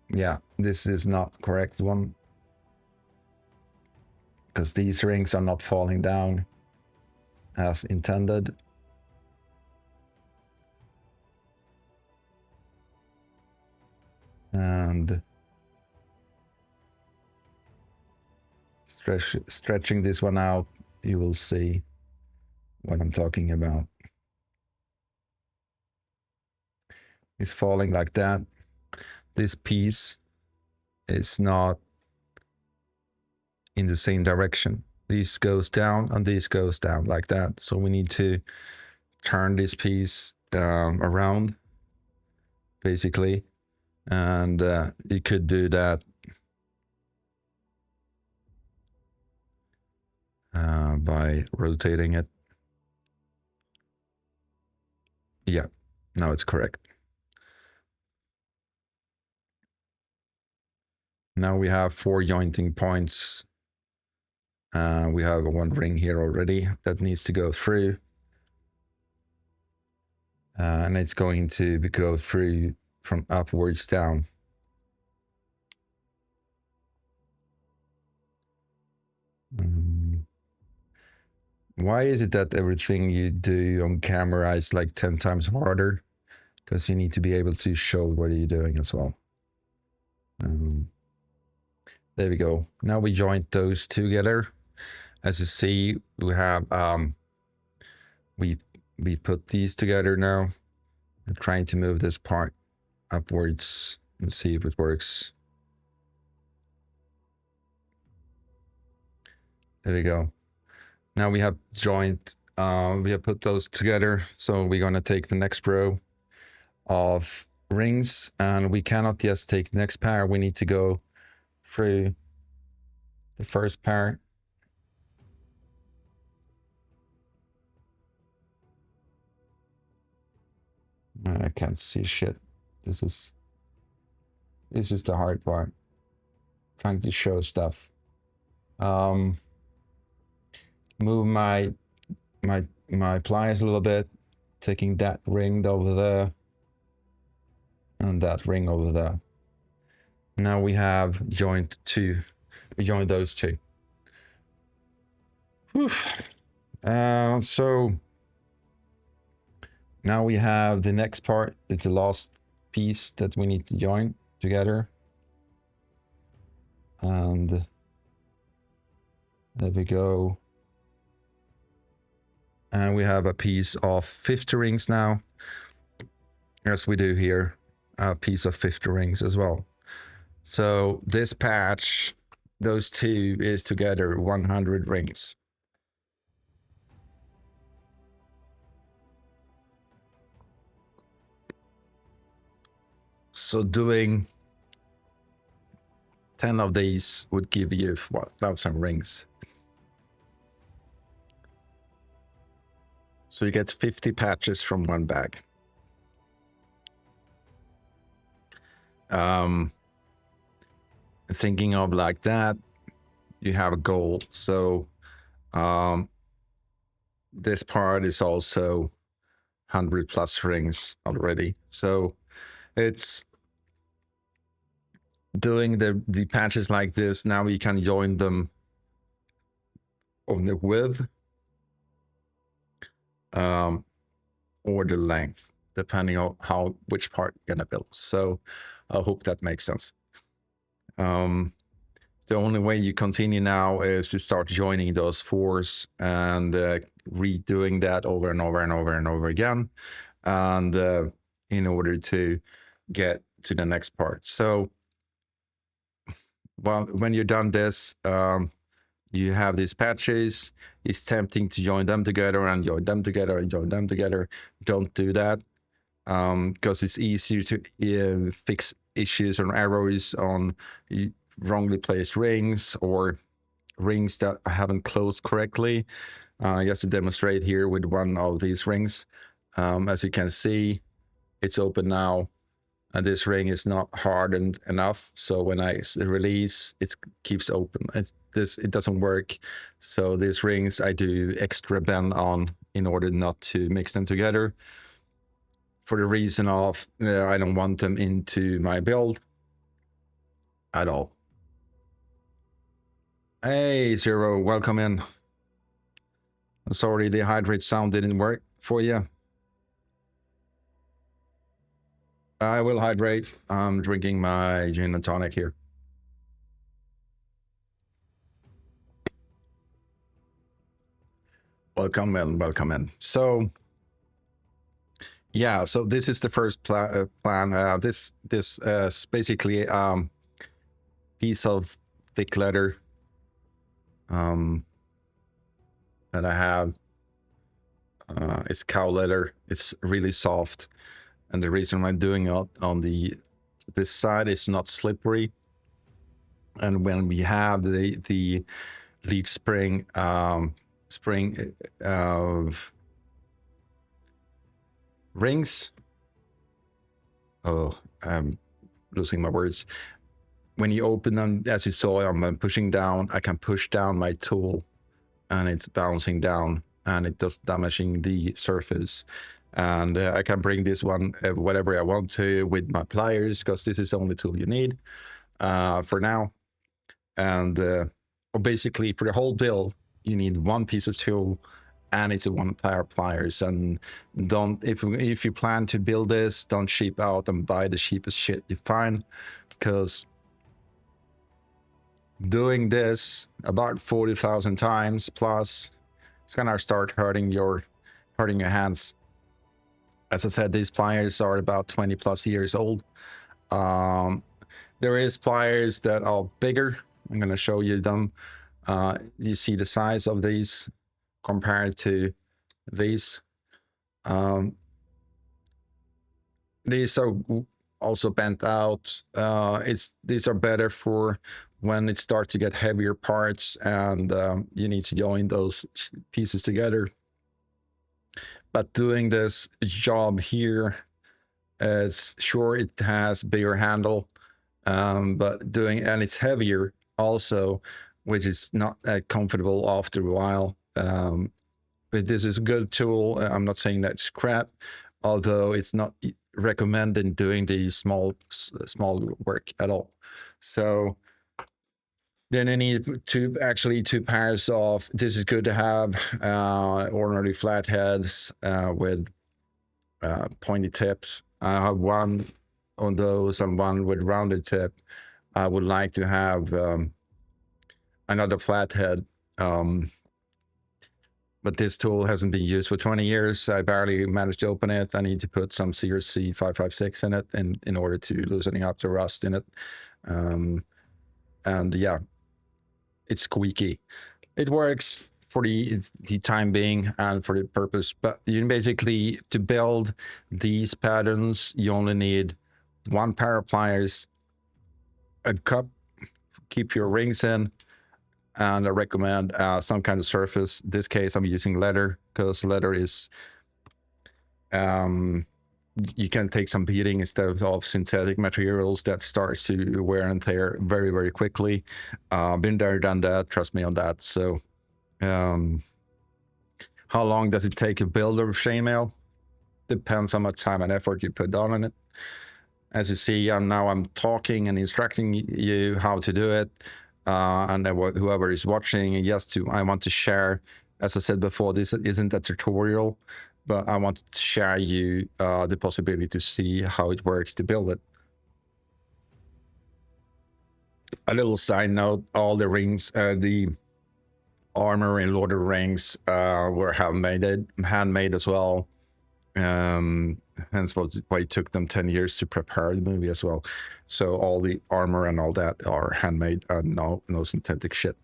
[SPEAKER 1] yeah, this is not correct one, because these rings are not falling down as intended. And stretching this one out, you will see what I'm talking about. It's falling like that. This piece is not in the same direction. This goes down and this goes down like that. So we need to turn this piece around, basically. And you could do that by rotating it. Yeah, now it's correct. Now we have 4 jointing points. We have 1 ring here already that needs to go through. And it's going to go through from upwards down. Why is it that everything you do on camera is like 10 times harder? Because you need to be able to show what you're doing as well. There we go. Now we joined those together. As you see, we have we put these together now. I'm trying to move this part upwards and see if it works. There we go. Now we have joined, we have put those together. So we're going to take the next row of rings, and we cannot just take the next pair. We need to go through the first pair. I can't see shit. This is the hard part. Trying to show stuff. Move my pliers a little bit. taking that ring over there and that ring over there. Now we have joined two. We joined those two. So now we have the next part. It's the last piece that we need to join together. And there we go. And we have a piece of 50 rings now, as we do here, a piece of 50 rings as well. So this patch, those two is together 100 rings. So doing 10 of these would give you, what, 1,000 rings. So you get 50 patches from one bag. Thinking of like that, you have a goal. So this part is also 100 plus rings already. So it's doing the patches like this. Now you can join them on the width or the length, depending on which part you're gonna build. So I hope that makes sense. The only way you continue now is to start joining those fours and redoing that over and over and over and over again, and in order to get to the next part. So, well, when you're done this, you have these patches. It's tempting to join them together and join them together and join them together. Don't do that, because it's easier to fix issues or errors on wrongly placed rings or rings that haven't closed correctly. Just to demonstrate here with one of these rings, as you can see, it's open now, and this ring is not hardened enough. So when I release, it keeps open. It doesn't work. So these rings I do extra bend on in order not to mix them together, for the reason of I don't want them into my build at all. Hey, Zero, welcome in. Sorry, the hydrate sound didn't work for you. I will hydrate. I'm drinking my gin and tonic here. Welcome in, welcome in. So, yeah, so this is the first plan. This is basically piece of thick leather that I have. It's cow leather. It's really soft, and the reason I'm doing it on this side is not slippery. And when we have the leaf spring rings, I'm losing my words. When you open them, as you saw, I'm pushing down. I can push down my tool, and it's bouncing down, and it does damaging the surface. And I can bring this one whatever I want to with my pliers, because this is the only tool you need for now. And basically for the whole build, you need one piece of tool, and it's a one pair of pliers. And don't, if you plan to build this, don't cheap out and buy the cheapest shit you find, because doing this about 40,000 times plus, it's gonna start hurting your hands. As I said, these pliers are about 20 plus years old. There is pliers that are bigger. I'm gonna show you them. You see the size of these compared to these. These are also bent out. These are better for when it starts to get heavier parts, and you need to join those pieces together. But doing this job here, is sure it has bigger handle, but and it's heavier also, which is not that comfortable after a while. this is a good tool. I'm not saying that's crap, although it's not recommended doing the small work at all. So then I need two pairs of. This is good to have ordinary flatheads with pointy tips. I have one on those and one with rounded tip. I would like to have another flathead. But this tool hasn't been used for 20 years. I barely managed to open it. I need to put some CRC 556 in it in order to loosening up the rust in it. And yeah, it's squeaky. It works for the time being and for the purpose, but you basically, to build these patterns, you only need one pair of pliers, a cup, keep your rings in, and I recommend some kind of surface. In this case, I'm using leather because leather is, you can take some beating instead of synthetic materials that starts to wear and tear very, very quickly. Been there, done that, trust me on that. So how long does it take to build a chainmail? Depends how much time and effort you put on it. As you see, now I'm talking and instructing you how to do it. And whoever is watching, yes, I want to share, as I said before, this isn't a tutorial, but I want to share you the possibility to see how it works to build it. A little side note, all the rings, the Armour and Lord of the Rings were handmade as well. Hence why it took them 10 years to prepare the movie as well. So all the armor and all that are handmade, no synthetic shit.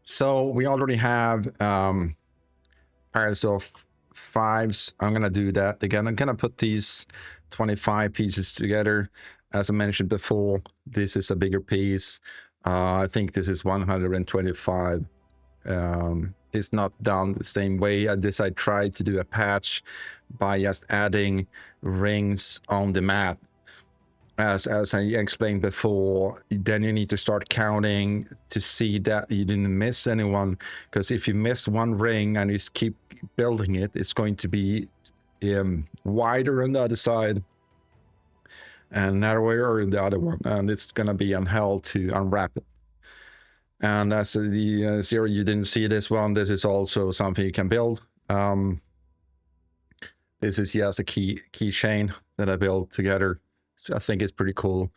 [SPEAKER 1] So we already have pairs of 5s. I'm gonna do that again. I'm gonna put these 25 pieces together. As I mentioned before, this is a bigger piece. I think this is 125. It's not done the same way. I tried to do a patch by just adding rings on the mat. As I explained before, then you need to start counting to see that you didn't miss anyone, because if you miss one ring and you keep building it, it's going to be wider on the other side and narrower on the other one, and it's going to be on hell to unwrap it. And as the zero, you didn't see this one. This is also something you can build. This is just a keychain that I built together. I think it's pretty cool.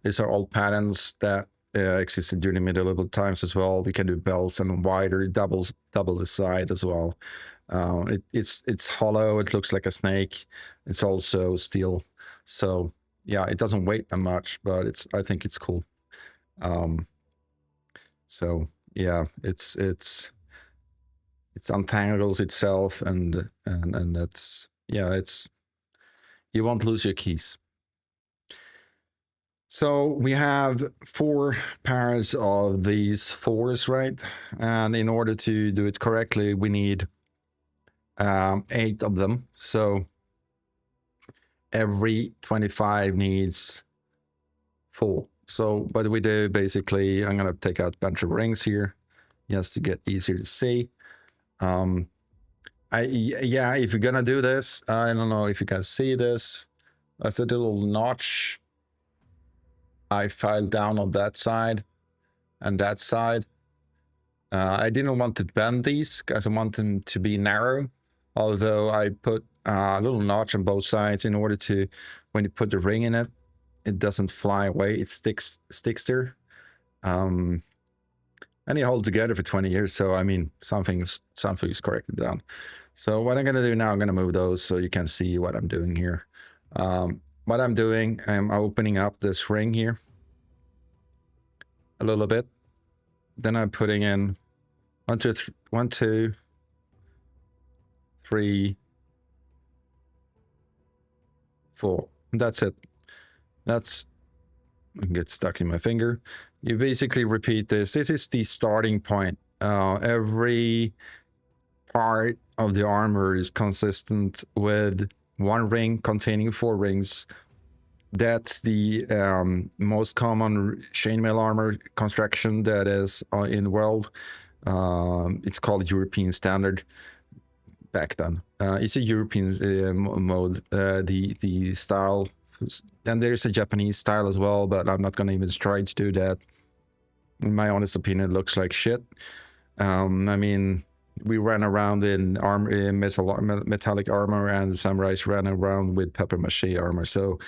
[SPEAKER 1] These are all patterns that existed during the medieval times as well. We can do belts and wider, double the side as well. It's hollow. It looks like a snake. It's also steel. So yeah, it doesn't weigh that much, but I think it's cool. So yeah, it's untangles itself, and that's, yeah, you won't lose your keys. So we have 4 pairs of these 4s, right? And in order to do it correctly, we need 8 of them. So every 25 needs 4. So what we do, basically, I'm gonna take out a bunch of rings here just to get easier to see. Yeah, if you're gonna do this, I don't know if you can see this. That's a little notch I filed down on that side and that side. I didn't want to bend these because I want them to be narrow, although I put a little notch on both sides in order to, when you put the ring in it, it doesn't fly away. It sticks there. And it holds together for 20 years. So, I mean, something's corrected down. So what I'm going to do now, I'm going to move those so you can see what I'm doing here. What I'm doing, I'm opening up this ring here a little bit. Then I'm putting in 1, 2, 3, 4. That's it. That's, I can get stuck in my finger. You basically repeat this. This is the starting point. Every part of the armor is consistent with 1 ring containing 4 rings. That's the most common chainmail armor construction that is in the world. It's called European standard back then. It's a European mode. The style, and there's a Japanese style as well, but I'm not gonna even try to do that. In my honest opinion, it looks like shit. I mean, we ran around in metallic armor, and the samurais ran around with papier mache armor. So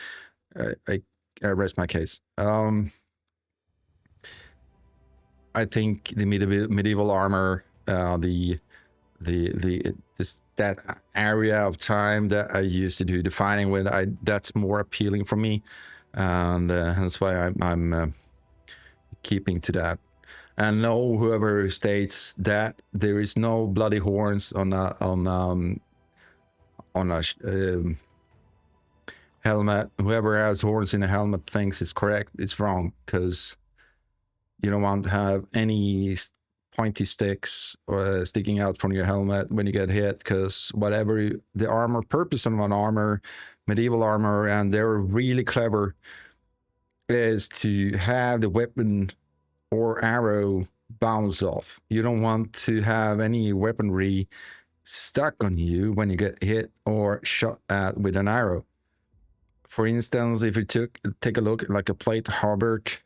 [SPEAKER 1] I rest my case. I think the medieval armor, that area of time that I used to do defining with, that's more appealing for me, and hence why I'm keeping to that. And no, whoever states that there is no bloody horns on a helmet, whoever has horns in a helmet thinks it's correct. It's wrong, because you don't want to have any pointy sticks sticking out from your helmet when you get hit, because whatever the armor purpose of an armor, medieval armor, and they're really clever, is to have the weapon or arrow bounce off. You don't want to have any weaponry stuck on you when you get hit or shot at with an arrow. For instance, if you take a look at like a plate hauberk,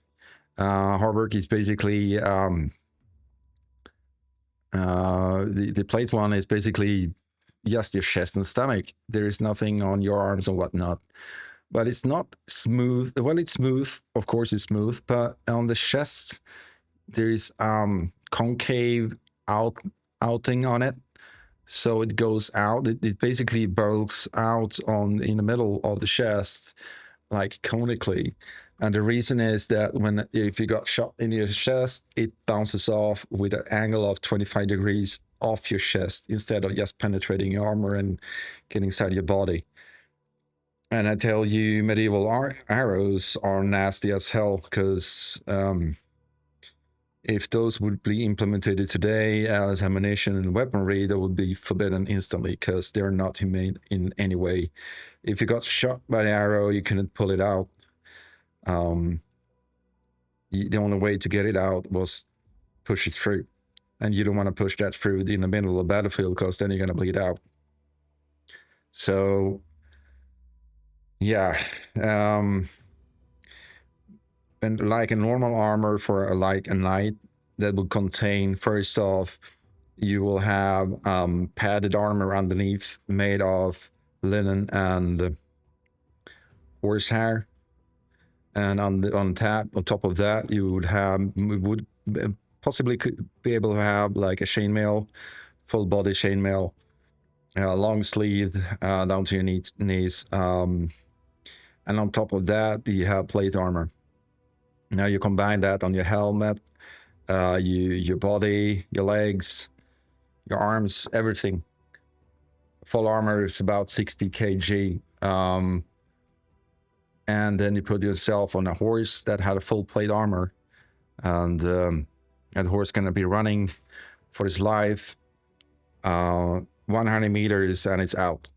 [SPEAKER 1] hauberk is basically the plate one is basically just your chest and stomach. There is nothing on your arms and whatnot, but it's not smooth. Well, it's smooth, of course it's smooth, but on the chest there is concave outing on it, so it goes out. It basically bulks out in the middle of the chest, like conically. And the reason is that if you got shot in your chest, it bounces off with an angle of 25 degrees off your chest instead of just penetrating your armor and getting inside your body. And I tell you, medieval arrows are nasty as hell, because if those would be implemented today as ammunition and weaponry, they would be forbidden instantly, because they're not humane in any way. If you got shot by an arrow, you couldn't pull it out. The only way to get it out was push it through, and you don't want to push that through in the middle of the battlefield, because then you're going to bleed out. So yeah, and like a normal armor for like a knight, that would contain, first off, you will have padded armor underneath made of linen and horsehair. And on top of that, you would possibly could be able to have like a chainmail, full body chainmail, long sleeved down to your knees, and on top of that you have plate armor. Now you combine that on your helmet, your body, your legs, your arms, everything. Full armor is about 60 kg. And then you put yourself on a horse that had a full plate armor, and the horse gonna be running for his life 100 meters and it's out.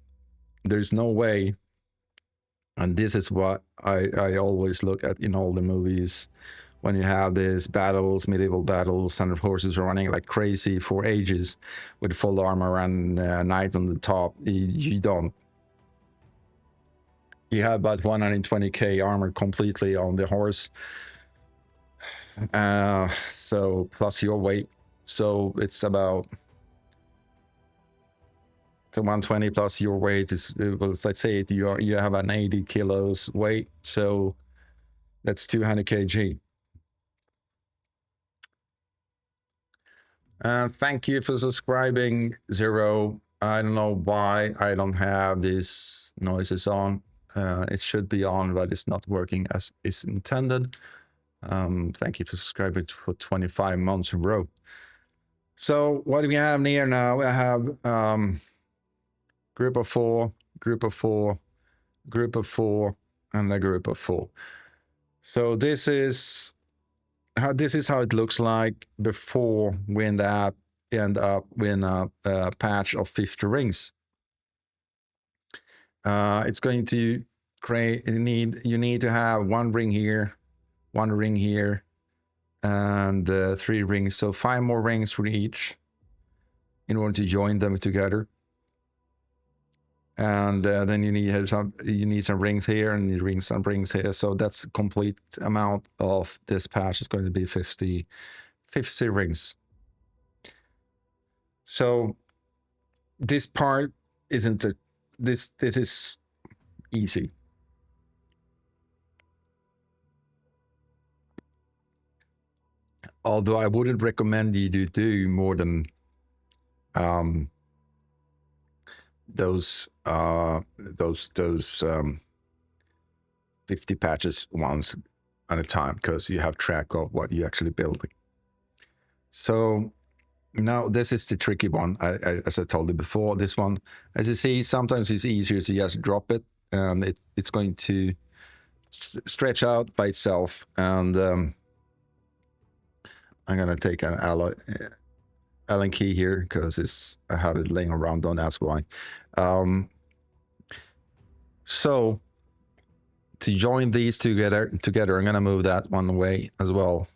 [SPEAKER 1] There's no way, and this is what I always look at in all the movies, when you have these battles, medieval battles, and the horses are running like crazy for ages with full armor and knight on the top. You don't. You have about 120k armor completely on the horse, so plus your weight, so it's about 120 plus your weight is, well, let's say you have an 80 kilos weight, so that's 200 kg. Thank you for subscribing, Zero. I don't know why I don't have these noises on. It should be on, but it's not working as is intended. Thank you for subscribing for 25 months in a row. So what do we have here now? We have group of four, group of four, group of four, and a group of four. So this is how it looks like before we end up with a patch of 50 rings. It's going to create, you need to have one ring here, one ring here, and 3 rings. So 5 more rings for each in order to join them together. And then you need some rings here and some rings here. So that's the complete amount of this patch is going to be 50 rings. So this part isn't this is easy. Although I wouldn't recommend you to do more than those 50 patches once at a time, because you have track of what you're actually building. So now this is the tricky one. As I told you before, this one, as you see, sometimes it's easier to just drop it, and it's going to stretch out by itself. And I'm gonna take an Allen key here because I have it laying around. Don't ask why. So to join these together, I'm gonna move that one away as well.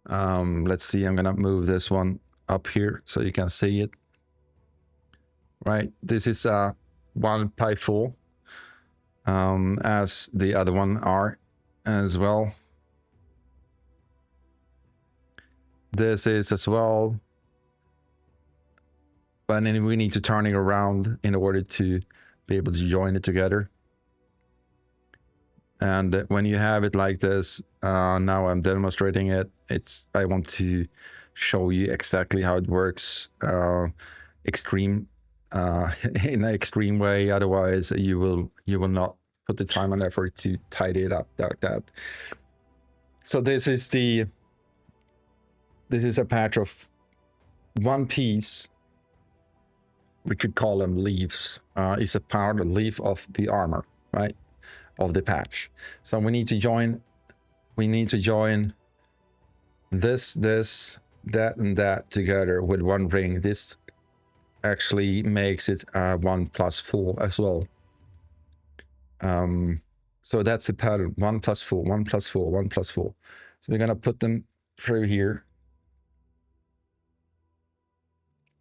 [SPEAKER 1] Let's see. I'm gonna move this one up here so you can see it. Right. This is 1x4, as the other one are as well. This is as well, but then we need to turn it around in order to be able to join it together. And when you have it like this, now I'm demonstrating it. I want to show you exactly how it works, in an extreme way. Otherwise, you will not put the time and effort to tidy it up like that. So this is a patch of one piece. We could call them leaves. It's a part of leaf of the armor, right? Of the patch. So we need to join this, that, and that together with one ring. This actually makes it 1+4 as well. So that's the pattern: 1+4, 1+4, 1+4. So we're gonna put them through here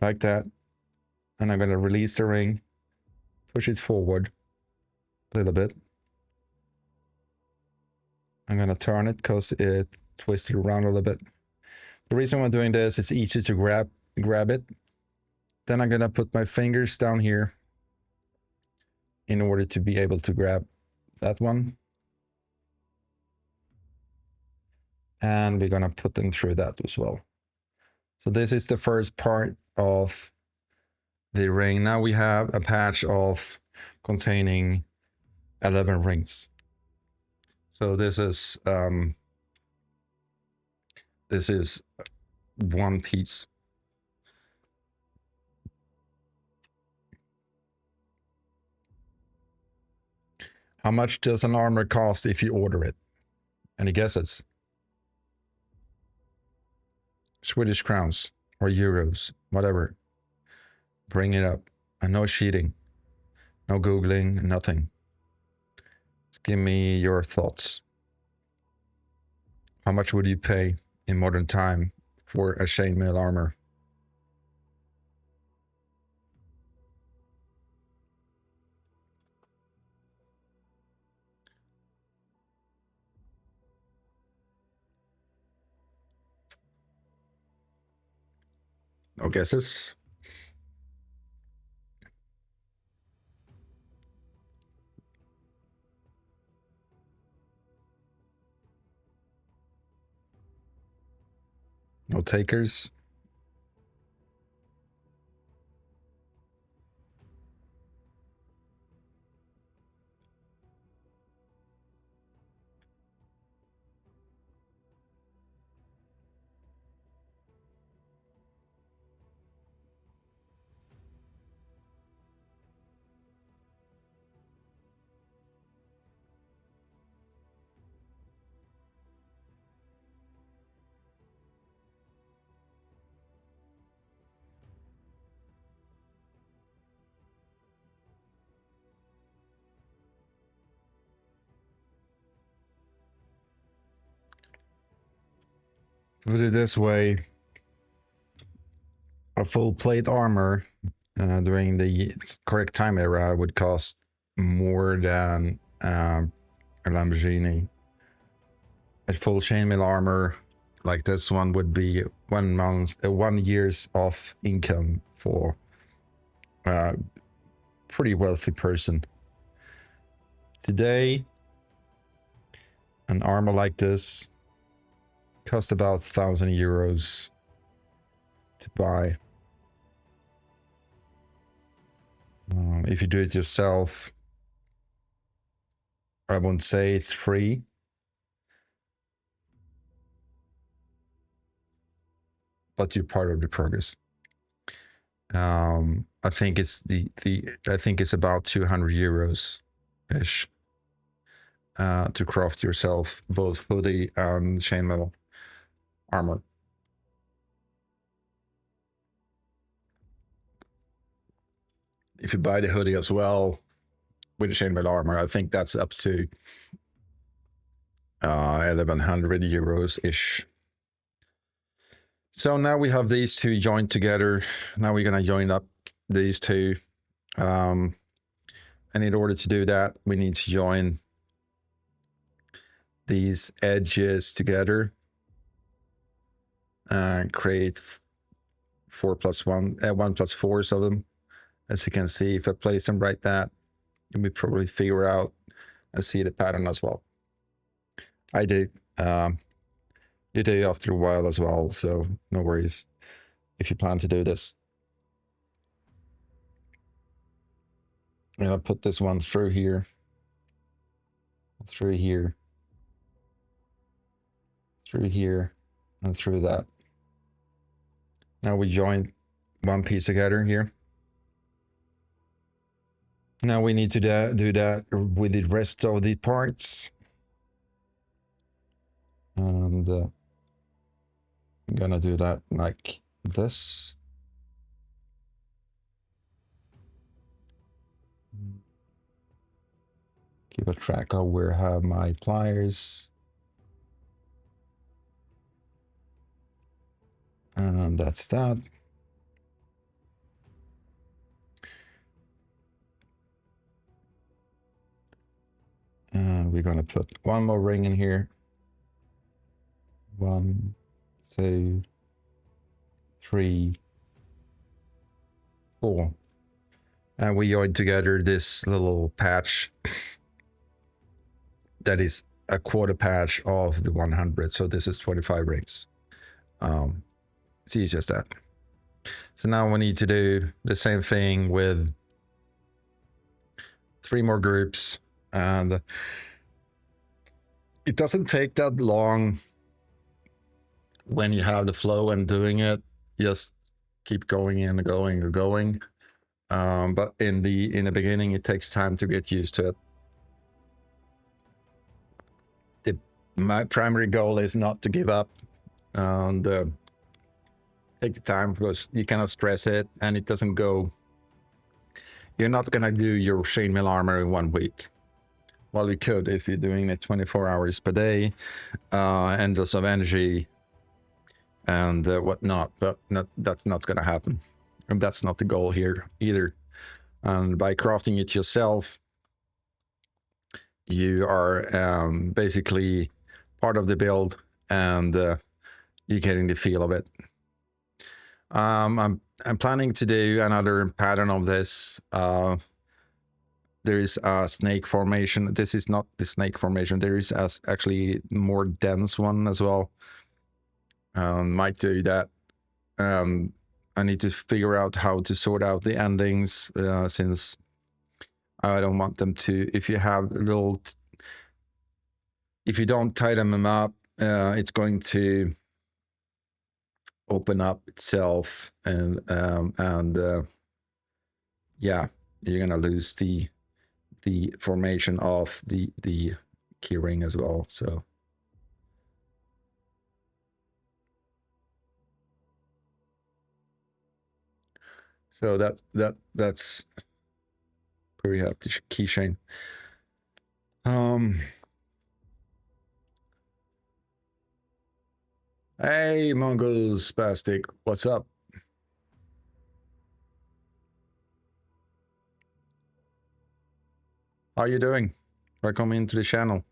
[SPEAKER 1] like that, and I'm gonna release the ring, push it forward a little bit. I'm gonna turn it because it twisted around a little bit. The reason I'm doing this, it's easy to grab it. Then I'm gonna put my fingers down here in order to be able to grab that one. And we're gonna put them through that as well. So this is the first part of the ring. Now we have a patch of containing 11 rings. So this is one piece. How much does an armor cost if you order it? Any guesses? Swedish crowns or euros, whatever. Bring it up. And no cheating, no Googling, nothing. Just give me your thoughts. How much would you pay in modern time for a chainmail armor? No guesses? No takers? put it this way, a full plate armor during the correct time era would cost more than a Lamborghini. A full chainmail armor like this one would be 1 month, 1 year's off income for a pretty wealthy person. Today, an armor like this costs about 1,000 euros to buy. If you do it yourself, I won't say it's free, but you're part of the progress. I think it's I think it's about 200 euros ish to craft yourself both hoodie and chainmail armor. If you buy the hoodie as well with the chainmail armor, I think that's up to 1,100 euros ish. So now we have these two joined together. Now we're gonna join up these two. And in order to do that, we need to join these edges together and create 4 plus 1, 1 plus 4s of them. As you can see, if I place them like that, you will probably figure out and see the pattern as well. I do. You do after a while as well, so no worries if you plan to do this. And I'll put this one through here, through here, through here, and through that. Now we join one piece together here. Now we need to do that with the rest of the parts. And I'm gonna do that like this. Keep a track of where I have my pliers. And that's that. And we're gonna put one more ring in here. 1, 2, 3, 4. And we join together this little patch that is a quarter patch of the 100. So this is 25 rings. It's easy as that. So now we need to do the same thing with 3 more groups, and it doesn't take that long when you have the flow and doing it. Just keep going and going and going. But in the beginning, it takes time to get used to it. My primary goal is not to give up and take the time, because you cannot stress it and it doesn't go. You're not gonna do your chainmail armor in 1 week. Well, you could if you're doing it 24 hours per day, endless of energy and whatnot, but that's not gonna happen. And that's not the goal here either. And by crafting it yourself, you are basically part of the build, and you're getting the feel of it. I'm planning to do another pattern of this. There is a snake formation. This is not the snake formation. There is actually more dense one as well. Might do that. I need to figure out how to sort out the endings, since I don't want them to, if you have little, if you don't tie them up, it's going to open up itself, and yeah, you're gonna lose the formation of the key ring as well. So that's where we have the keychain. Hey, Mongoose Spastic, what's up? How you doing? Welcome into the channel.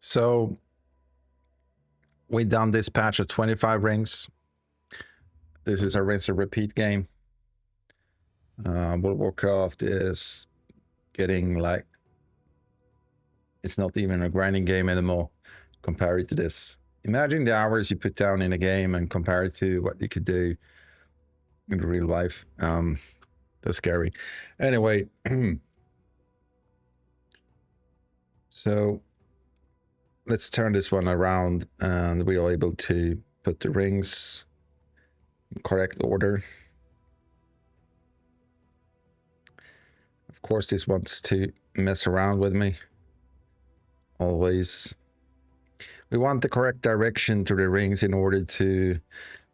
[SPEAKER 1] So we done this patch of 25 rings. This is a rinse and repeat game. World of Warcraft is getting like, it's not even a grinding game anymore compared to this. Imagine the hours you put down in a game and compare it to what you could do in real life. That's scary. Anyway, so let's turn this one around and we are able to put the rings in correct order. Of course, this wants to mess around with me. Always. We want the correct direction to the rings in order to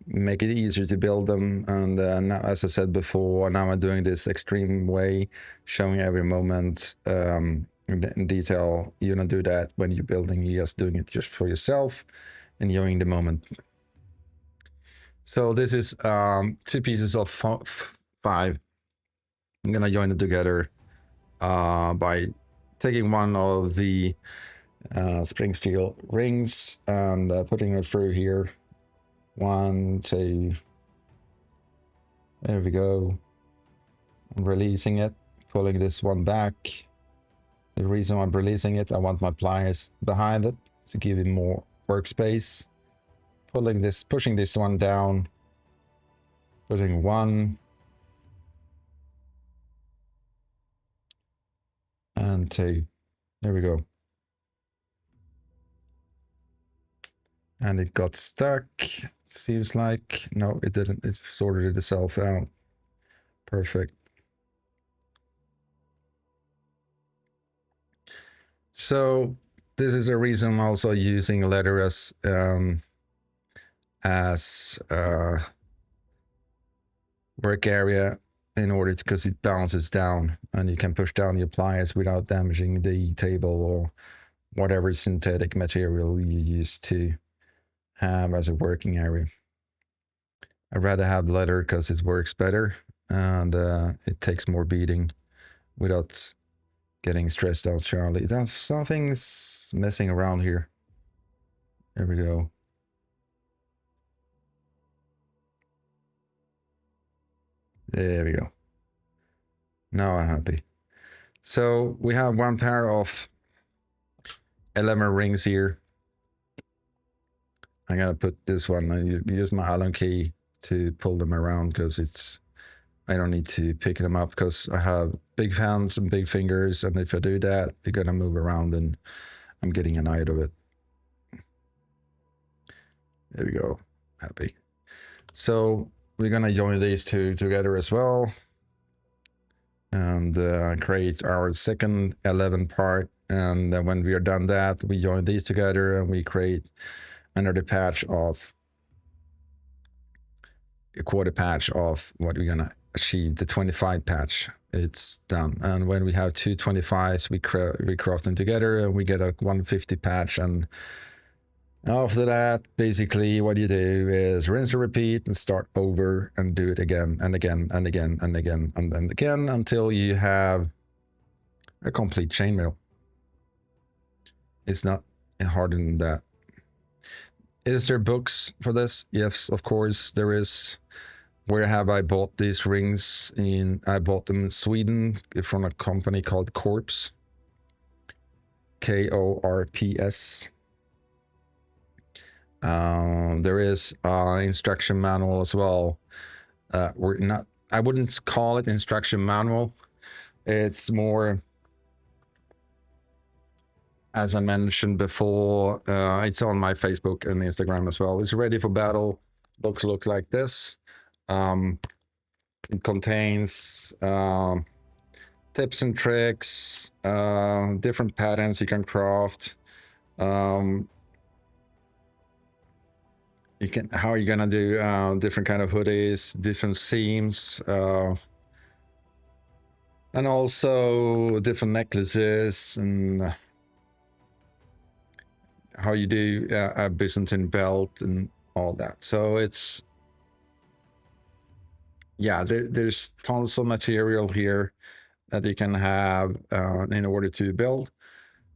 [SPEAKER 1] make it easier to build them. And now, as I said before, now I'm doing this extreme way, showing every moment in detail. You don't do that when you're building, you're just doing it just for yourself, enjoying the moment. So this is 2 pieces of 5. I'm gonna join them together by taking one of the spring steel rings and putting it through here. 1, 2. There we go. I'm releasing it, pulling this one back. The reason I'm releasing it, I want my pliers behind it to give it more workspace. Pushing this one down, putting 1 and 2. There we go. And it got stuck, seems like. No, it didn't. It sorted itself out. Perfect. So this is a reason I'm also using leather as work area in order to, because it bounces down and you can push down your pliers without damaging the table or whatever synthetic material you use to have as a working area. I'd rather have leather because it works better and it takes more beating without getting stressed out, Charlie. Something's messing around here. There we go. There we go. Now I'm happy. So we have 1 pair of 11 rings here. I'm gonna put this one, I use my Allen key to pull them around because I don't need to pick them up because I have big hands and big fingers, and if I do that, they're gonna move around and I'm getting annoyed of it. There we go, happy. So we're gonna join these 2 together as well and create our second 11 part. And when we are done that, we join these together and we create another patch of a quarter patch of what we're gonna achieve, the 25 patch. It's done. And when we have 2 25s, we craft them together and we get a 150 patch. And after that, basically what you do is rinse and repeat and start over and do it again and again and again and again and then again until you have a complete chainmail. It's not harder than that. Is there books for this? Yes, of course there is. Where have I bought these rings? I bought them in Sweden from a company called Corps. Korps. There is an instruction manual as well. I wouldn't call it instruction manual. It's more, as I mentioned before, it's on my Facebook and Instagram as well. It's ready for battle. Books look like this. It contains tips and tricks, different patterns you can craft, you can, how you're gonna do different kind of hoodies, different seams, and also different necklaces, and how you do a Byzantine belt and all that. So it's, yeah, there's tons of material here that you can have in order to build.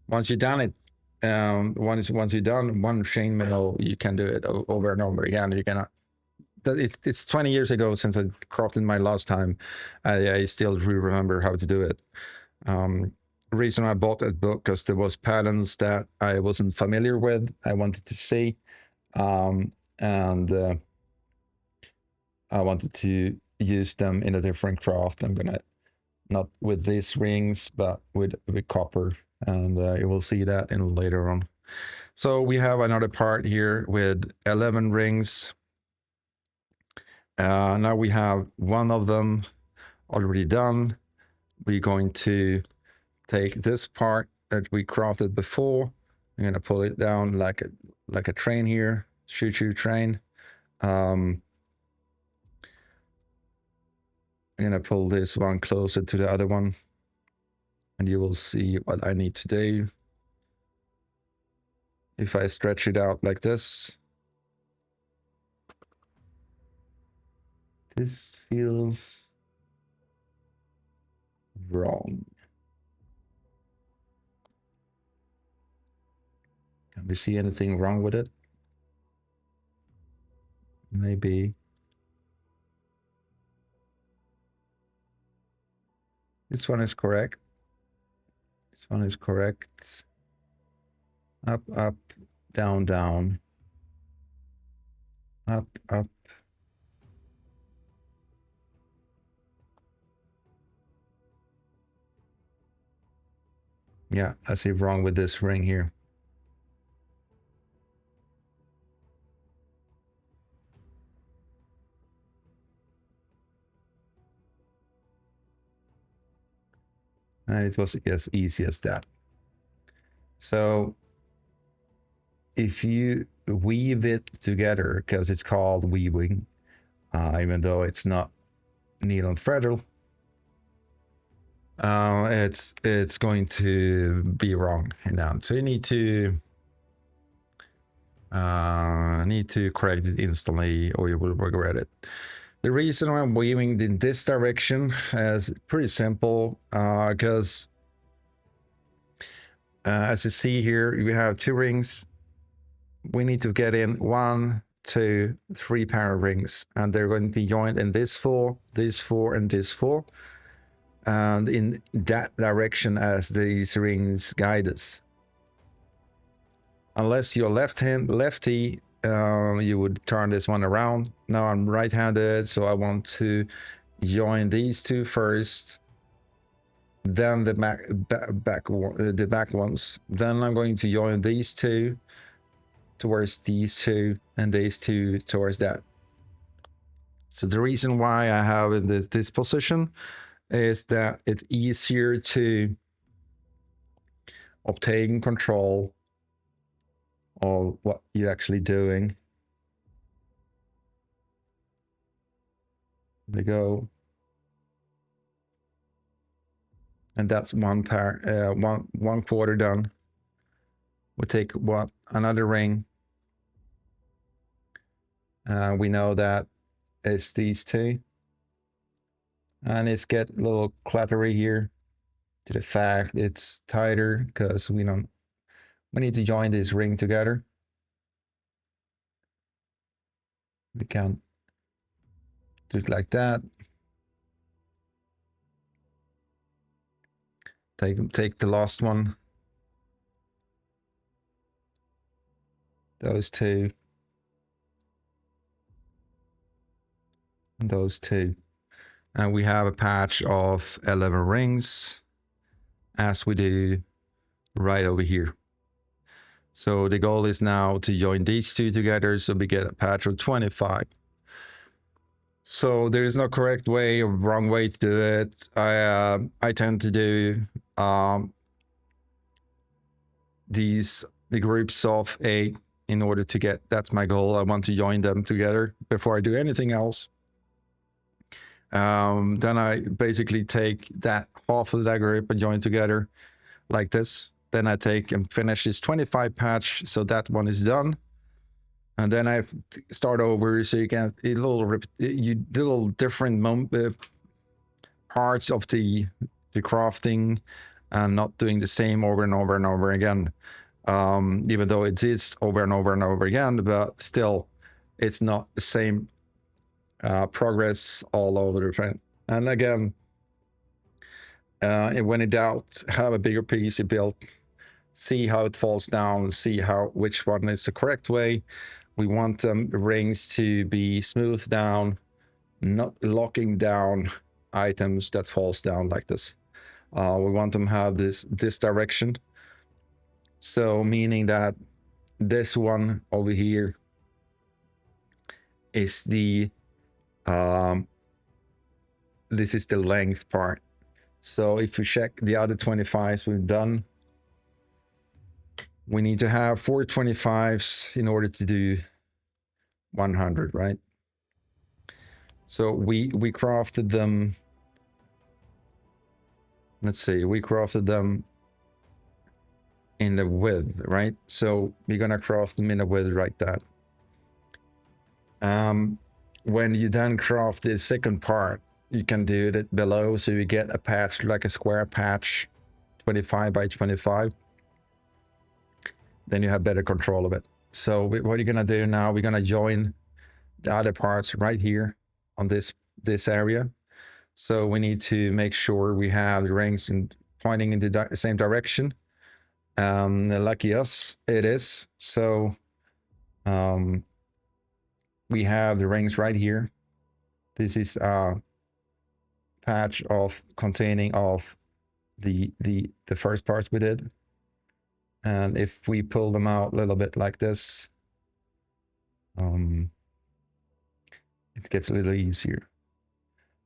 [SPEAKER 1] Once you've done it, once you've done one chainmail, you can do it over and over again. You can. It's 20 years ago since I crafted my last time. I still remember how to do it. Reason I bought that book because there was patterns that I wasn't familiar with. I wanted to see, and I wanted to use them in a different craft. I'm gonna, not with these rings, but with copper, and you will see that in later on. So we have another part here with 11 rings. Now we have one of them already done. We're going to take this part that we crafted before. I'm gonna pull it down like a train here, choo-choo train. I'm gonna pull this one closer to the other one, and you will see what I need to do. If I stretch it out like this, this feels wrong. Can we see anything wrong with it? Maybe. This one is correct. This one is correct. Up, up, down, down. Up, up. Yeah, I see wrong with this ring here. And it was as easy as that. So if you weave it together, because it's called weaving, even though it's not needle and threadle, it's going to be wrong. So you need to correct it instantly, or you will regret it. The reason I'm weaving in this direction is pretty simple, because as you see here, we have 2 rings. We need to get in 1, 2, 3 pair of rings, and they're going to be joined in this 4, this 4, and this 4, and in that direction as these rings guide us. Unless you're lefty, you would turn this one around. Now I'm right-handed, so I want to join these 2 first, then the back ones. Then I'm going to join these 2 towards these 2, and these 2 towards that. So the reason why I have in this position is that it's easier to obtain control of what you're actually doing. There we go. And that's one pair, one quarter done. We take another ring. We know that it's these 2. And it's get a little clattery here to the fact it's tighter because we need to join this ring together. We can do it like that. Take the last one. Those 2. And those 2. And we have a patch of 11 rings, as we do right over here. So the goal is now to join these 2 together, so we get a patch of 25. So there is no correct way or wrong way to do it. I tend to do the groups of 8 in order to get, that's my goal. I want to join them together before I do anything else. Then I basically take that half of that grip and join together like this. Then I take and finish this 25 patch, so that one is done. And then I start over, so you can little different parts of the crafting, and not doing the same over and over and over again. Even though it is over and over and over again, but still, it's not the same progress all over the front. And again, when in doubt, have a bigger piece you built, see how it falls down, see which one is the correct way. We want the rings to be smoothed down, not locking down items that falls down like this. We want them to have this direction. So meaning that this one over here is the this is the length part. So if we check the other 25s we've done, we need to have 4 25s in order to do 100, right? So we crafted them. Let's see, we crafted them in the width, right? So we're gonna craft them in the width like that. When you then craft the second part, you can do it below, so you get a patch like a square patch, 25 by 25. Then you have better control of it. So what you're gonna do now, we're gonna join the other parts right here on this area. So we need to make sure we have the rings pointing in the same direction. Lucky us, it is. So we have the rings right here. This is a patch of containing of the first parts we did. And if we pull them out a little bit like this, it gets a little easier.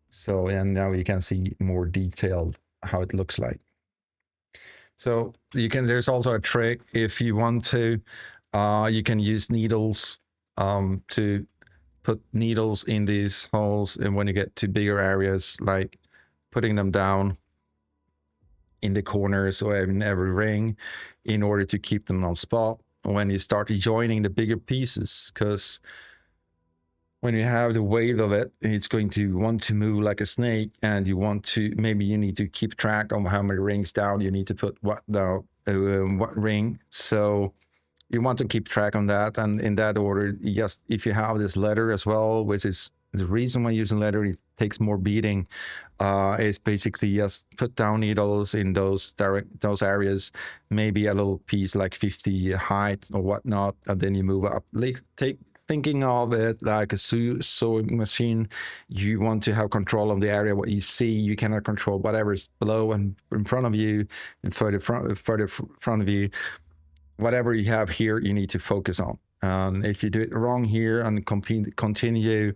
[SPEAKER 1] So, and now you can see more detailed how it looks like. So you can, there's also a trick if you want to, you can use needles to put needles in these holes, and when you get to bigger areas, like putting them down in the corners or in every ring in order to keep them on spot when you start joining the bigger pieces, because when you have the weight of it, it's going to want to move like a snake, and you want to, maybe you need to keep track of how many rings down you need to put what ring. So you want to keep track on that, and in that order, just if you have this letter as well, which is the reason why using letter, it takes more beating, is basically just put down needles in those areas, maybe a little piece like 50 height or whatnot, and then you move up. Thinking of it like a sewing machine, you want to have control of the area. What you see, you cannot control whatever's below and in front of you, and further front of you. Whatever you have here, you need to focus on. If you do it wrong here and continue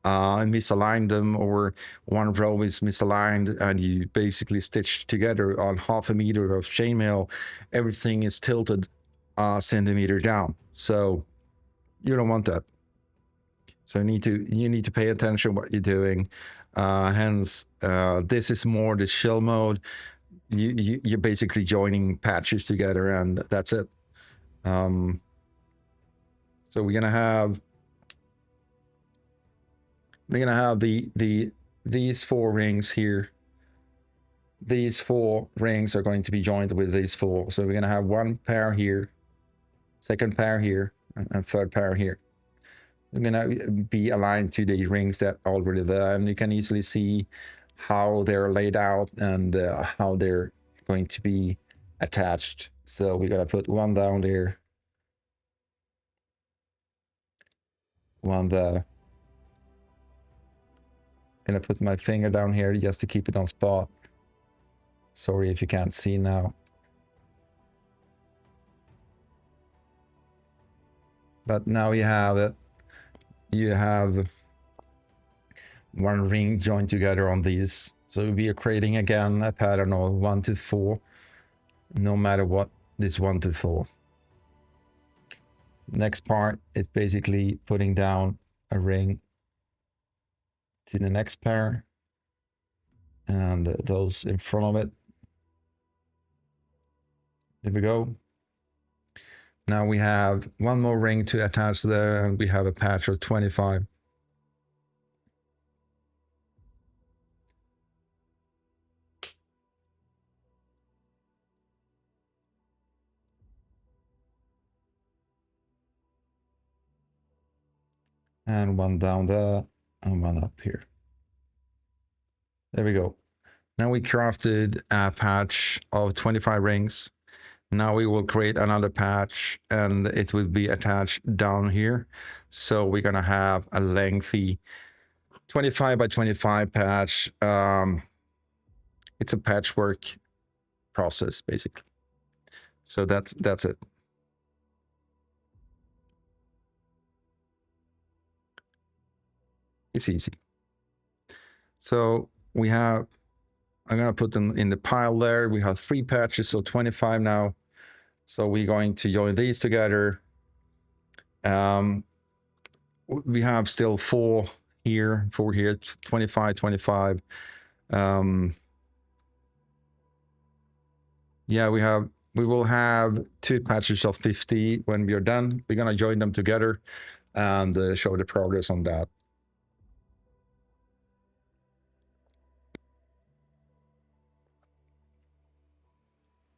[SPEAKER 1] and misalign them, or one row is misaligned and you basically stitch together on 1/2 meter of chainmail, everything is tilted a centimeter down. So you don't want that. So you need to pay attention what you're doing. Hence, this is more the shell mode. You're basically joining patches together, and that's it. So we're gonna have these 4 rings here. These 4 rings are going to be joined with these 4. So we're gonna have 1 pair here, 2nd pair here, and 3rd pair here. They're gonna be aligned to the rings that are already there, and you can easily see how they're laid out and how they're going to be attached. So we're gonna put 1 down there, 1 there. Gonna put my finger down here just to keep it on spot. Sorry if you can't see now. But now you have it. You have 1 ring joined together on these. So we are creating again a pattern of 1 to 4, no matter what, this 1 to 4. Next part is basically putting down a ring to the next pair and those in front of it. There we go. Now we have one more ring to attach there, and we have a patch of 25. And one down there and one up here. There we go. Now we crafted a patch of 25 rings. Now we will create another patch and it will be attached down here. So we're gonna have a lengthy 25 by 25 patch. It's a patchwork process basically. So that's it. It's easy. So we have, I'm gonna put them in the pile there. We have 3 patches, so 25 now. So we're going to join these together. We have still 4 here, 25, 25. Yeah, we will have 2 patches of 50 when we are done. We're gonna join them together and show the progress on that.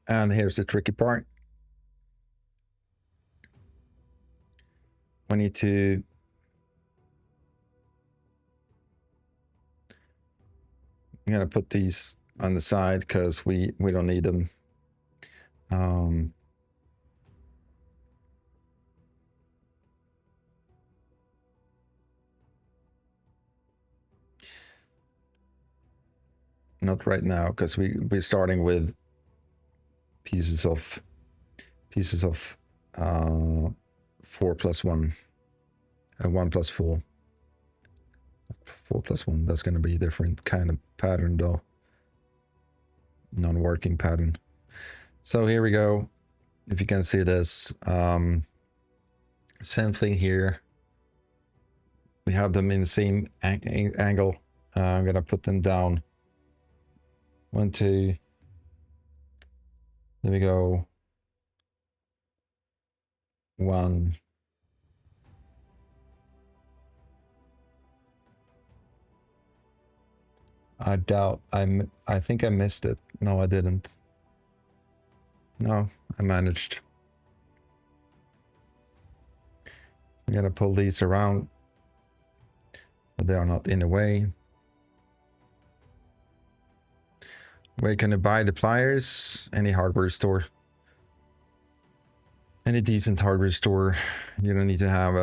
[SPEAKER 1] And here's the tricky part. We need to I'm gonna put these on the side because we don't need them. Not right now because we're starting with pieces of 4 plus 1 and 1 plus 4. 4 plus 1, that's going to be a different kind of pattern though. Non-working pattern. So here we go. If you can see this, same thing here. We have them in the same angle. I'm going to put them down. 1, 2. There we go. 1. I doubt I think I missed it. No, I didn't. No, I managed. I'm gonna pull these around so they are not in the way. Where can you buy the pliers? Any hardware store. Any decent hardware store. You don't need to have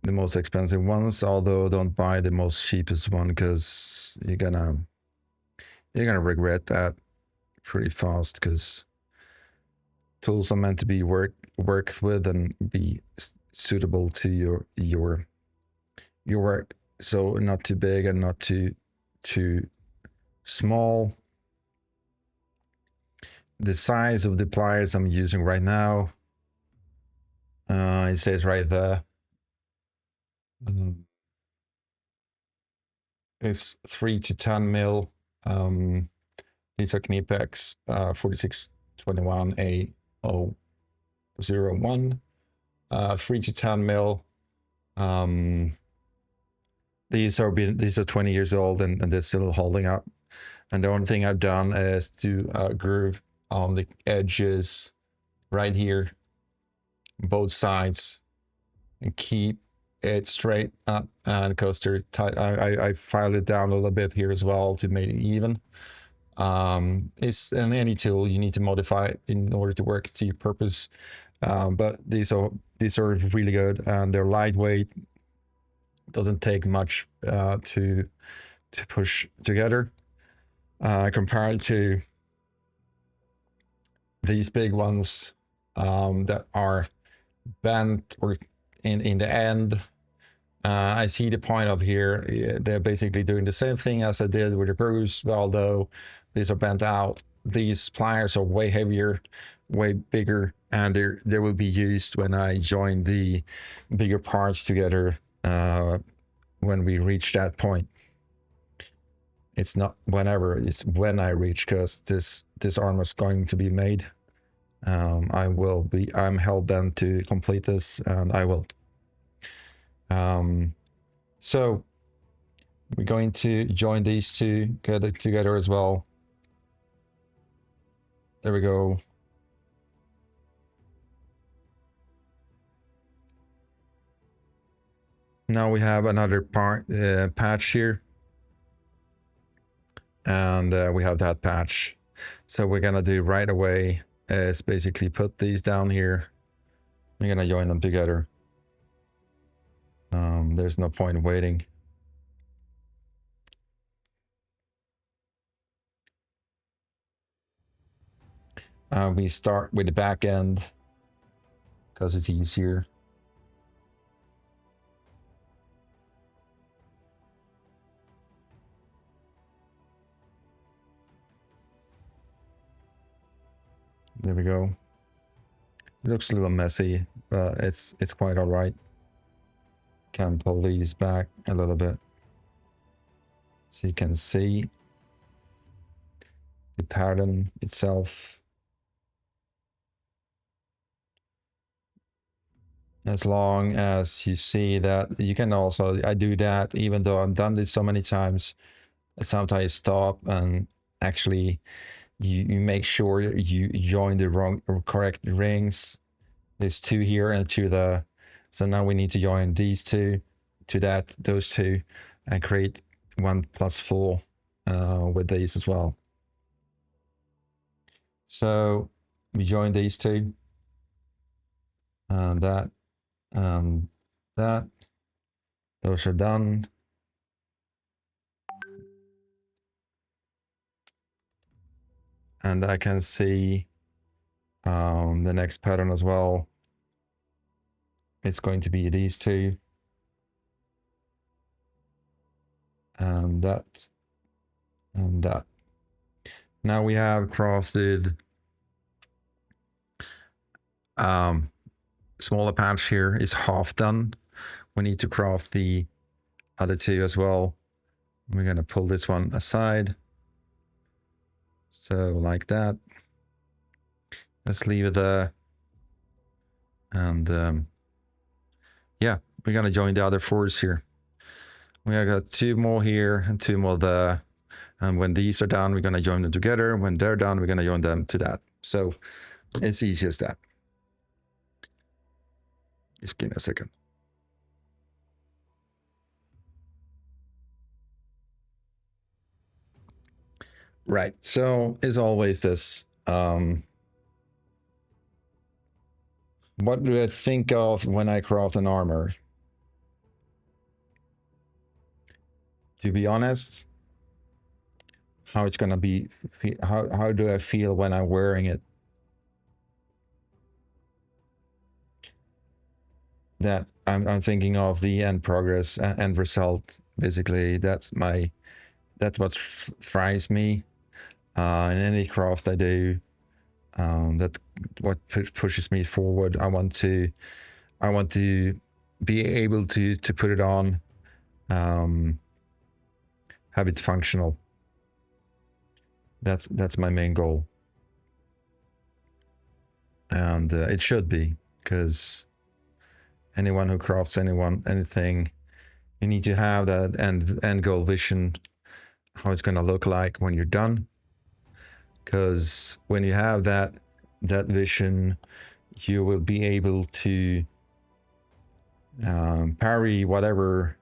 [SPEAKER 1] the most expensive ones, although don't buy the most cheapest one because you're gonna regret that pretty fast because tools are meant to be worked with and be suitable to your work. So not too big and not too small. The size of the pliers I'm using right now, it says right there. It's 3 to 10 mil. These are Knipex 4621A001. 3 to 10 mil. These are 20 years old and they're still holding up. And the only thing I've done is to groove on the edges right here, both sides, and keep it straight up and coaster tight. I filed it down a little bit here as well to make it even. It's in any tool you need to modify it in order to work to your purpose. But these are really good and they're lightweight. Doesn't take much to push together compared to these big ones that are bent or in the end. I see the point of here. They're basically doing the same thing as I did with the grooves, although these are bent out these pliers are way heavier, way bigger, and they will be used when I join the bigger parts together when we reach that point. It's not whenever, it's when I reach, because this armor is going to be made. I'm hell bent to complete this, and I will. So we're going to join these two, get it together as well. There we go. Now we have another patch here, and we have that patch. So we're gonna do right away is basically put these down here. We're gonna join them together. There's no point in waiting. We start with the back end because it's easier. There we go. It looks a little messy, but it's quite all right. Can pull these back a little bit so you can see the pattern itself. As long as you see that, you can also, I do that even though I've done this so many times. Sometimes stop and actually you make sure you join the correct rings. There's two here and to the, so now we need to join these two to those two and create 1+4 with these as well. So we join these two and that and that. Those are done. And I can see the next pattern as well. It's going to be these two. And that. And that. Now we have crafted smaller patch here is half done. We need to craft the other two as well. We're going to pull this one aside. So like that. Let's leave it there. And yeah, we're going to join the other fours here. We got two more here and two more there. And when these are done, we're going to join them together. When they're done, we're going to join them to that. So it's easy as that. Just give me a second. Right. So as always, this. What do I think of when I craft an armor? To be honest, how it's gonna be, how do I feel when I'm wearing it? That I'm thinking of the end progress, end result. Basically, that's what thrives me in any craft I do. That what pushes me forward. I want to be able to put it on, have it functional. That's my main goal, and it should be, because anyone who crafts anything, you need to have that end goal vision, how it's going to look like when you're done. Because when you have that vision, you will be able to parry whatever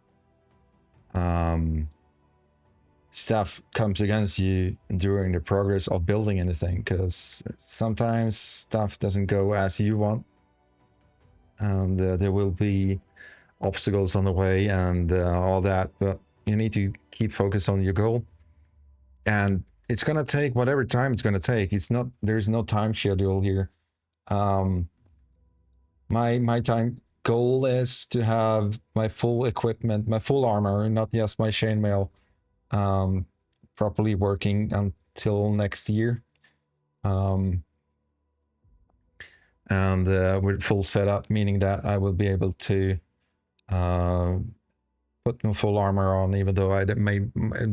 [SPEAKER 1] stuff comes against you during the progress of building anything, because sometimes stuff doesn't go as you want, and there will be obstacles on the way and all that, but you need to keep focused on your goal, and it's gonna take whatever time it's gonna take. There's no time schedule here. My time goal is to have my full equipment, my full armor, not just my chainmail, properly working until next year. and with full setup, meaning that I will be able to put my full armor on, even though I may,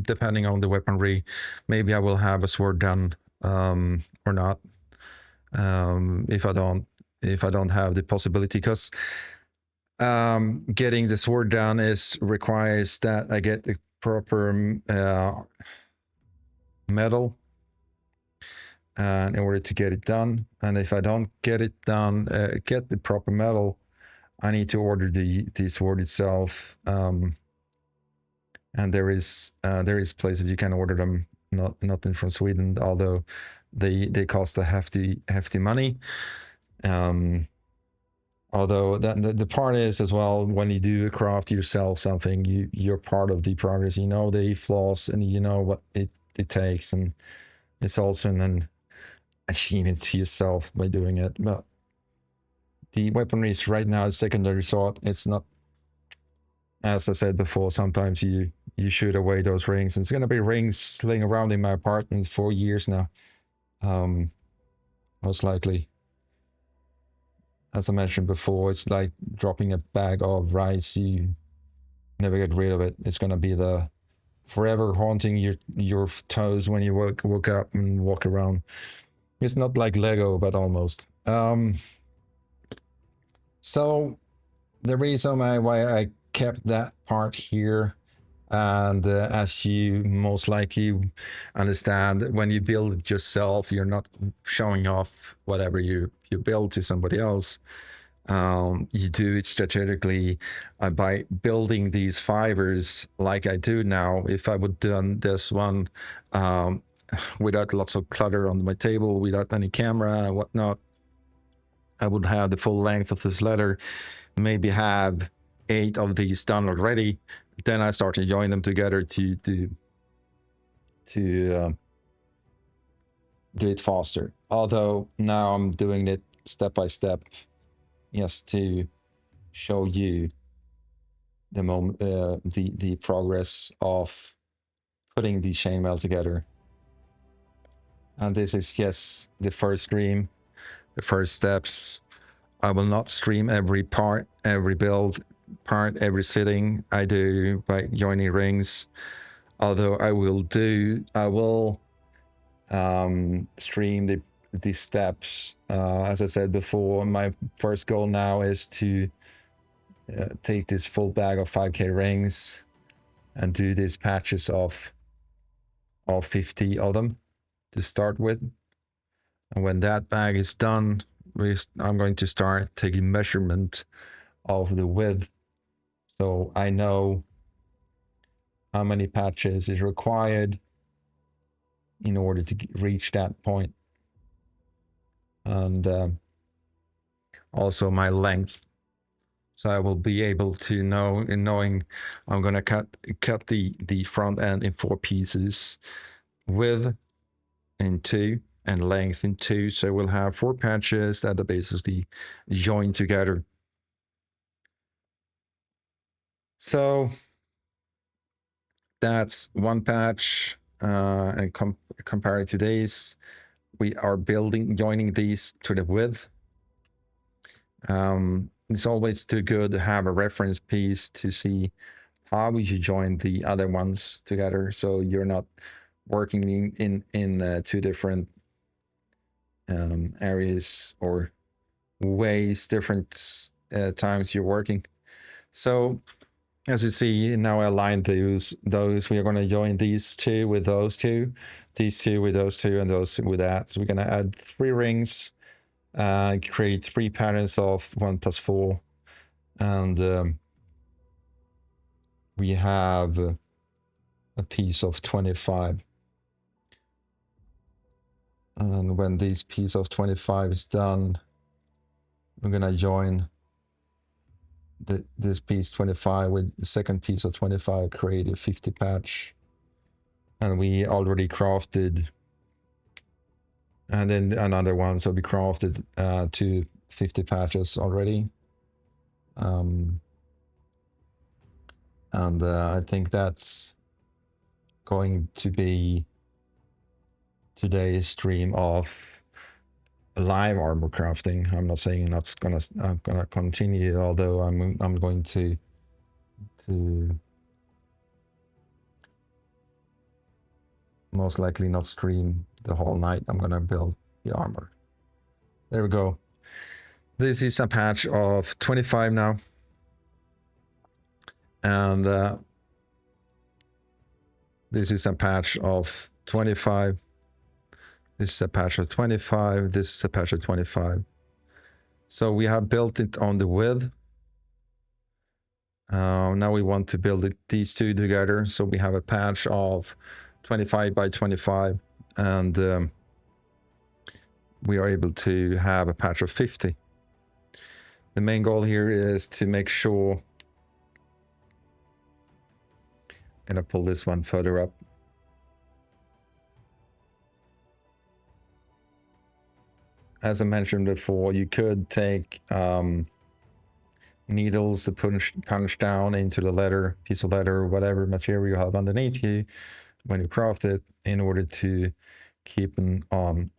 [SPEAKER 1] depending on the weaponry, maybe I will have a sword done or not. If I don't have the possibility, because getting the sword done requires that I get the proper metal in order to get it done. And if I don't get it done, get the proper metal, I need to order the sword itself. And there is places you can order them, not in from Sweden, although they cost a hefty money. Although the part is as well, when you do craft yourself something, you're part of the progress. You know the flaws and you know what it takes, and it's also an achievement to yourself by doing it. But the weaponry is right now a secondary thought. It's not, as I said before, sometimes you shoot away those rings. It's going to be rings laying around in my apartment for years now, most likely. As I mentioned before, it's like dropping a bag of rice. You never get rid of it. It's going to be the forever haunting your toes when you woke up and walk around. It's not like Lego, but almost. So the reason why I kept that part here, and as you most likely understand, when you build it yourself, you're not showing off whatever you build to somebody else. You do it strategically by building these fibers like I do now. If I would done this one without lots of clutter on my table, without any camera and whatnot, I would have the full length of this letter, maybe have 8 of these done already. Then I start to join them together to do it faster. Although now I'm doing it step by step, just to show you the moment, the progress of putting the chainmail together. And this is just the first stream, the first steps. I will not stream every part, every build part, every sitting I do by joining rings. Although I will stream the steps. As I said before, my first goal now is to take this full bag of 5k rings and do these patches of 50 of them to start with. And when that bag is done, I'm going to start taking measurement of the width, so I know how many patches is required in order to reach that point. And also my length, so I will be able to know, in knowing I'm going to cut the front end in 4 pieces, width in 2 and length in 2, so we'll have 4 patches that are basically joined together. So that's one patch, and compared to these, we are joining these to the width. It's always too good to have a reference piece to see how we should join the other ones together, so you're not working in 2 different areas or ways, different times you're working. So as you see, now I aligned those. We are going to join these 2 with those 2, these 2 with those 2, and those with that. So we're going to add 3 rings, create 3 patterns of 1 + 4, and we have a piece of 25. And when this piece of 25 is done, we're going to join this piece 25 with the second piece of 25, create a 50 patch. And we already crafted, and then another one, so we crafted 2 50 patches already. And I think that's going to be today's stream of live armor crafting. I'm not saying I'm gonna continue, although I'm going to most likely not stream the whole night. I'm gonna build the armor. There we go. This is a patch of 25 now, and this is a patch of 25. This is a patch of 25. This is a patch of 25. So we have built it on the width. Now we want to build these two together. So we have a patch of 25 by 25, and we are able to have a patch of 50. The main goal here is to make sure. I'm gonna pull this one further up. As I mentioned before, you could take needles to punch down into the leather, piece of leather, or whatever material you have underneath you when you craft it, in order to keep it on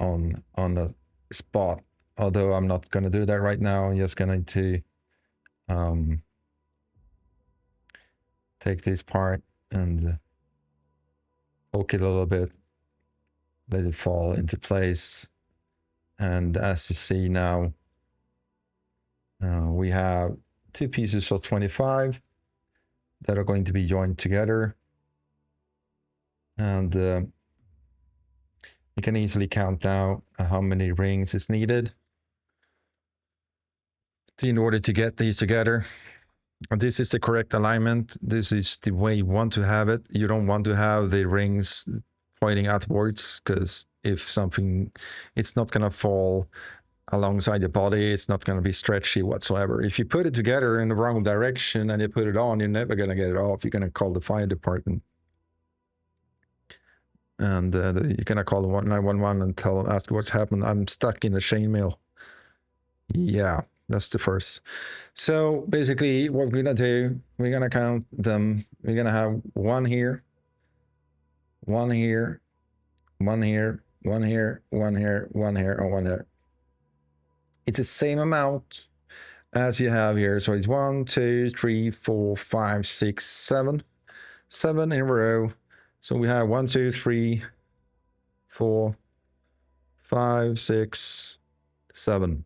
[SPEAKER 1] the spot. Although I'm not going to do that right now. I'm just going to take this part and poke it a little bit, let it fall into place. And as you see now, we have two pieces of 25 that are going to be joined together. And you can easily count now how many rings is needed in order to get these together. And this is the correct alignment. This is the way you want to have it. You don't want to have the rings pointing outwards, because if something, it's not going to fall alongside your body. It's not going to be stretchy whatsoever. If you put it together in the wrong direction and you put it on, you're never going to get it off. You're going to call the fire department. And you're going to call 911 and ask what's happened. I'm stuck in a chainmail. Yeah, that's the first. So basically what we're going to do, we're going to count them. We're going to have one here, one here, one here, one here, one here, one here, and one here. It's the same amount as you have here. So it's 1, 2, 3, 4, 5, 6, 7. 7 in a row. So we have 1, 2, 3, 4, 5, 6, 7.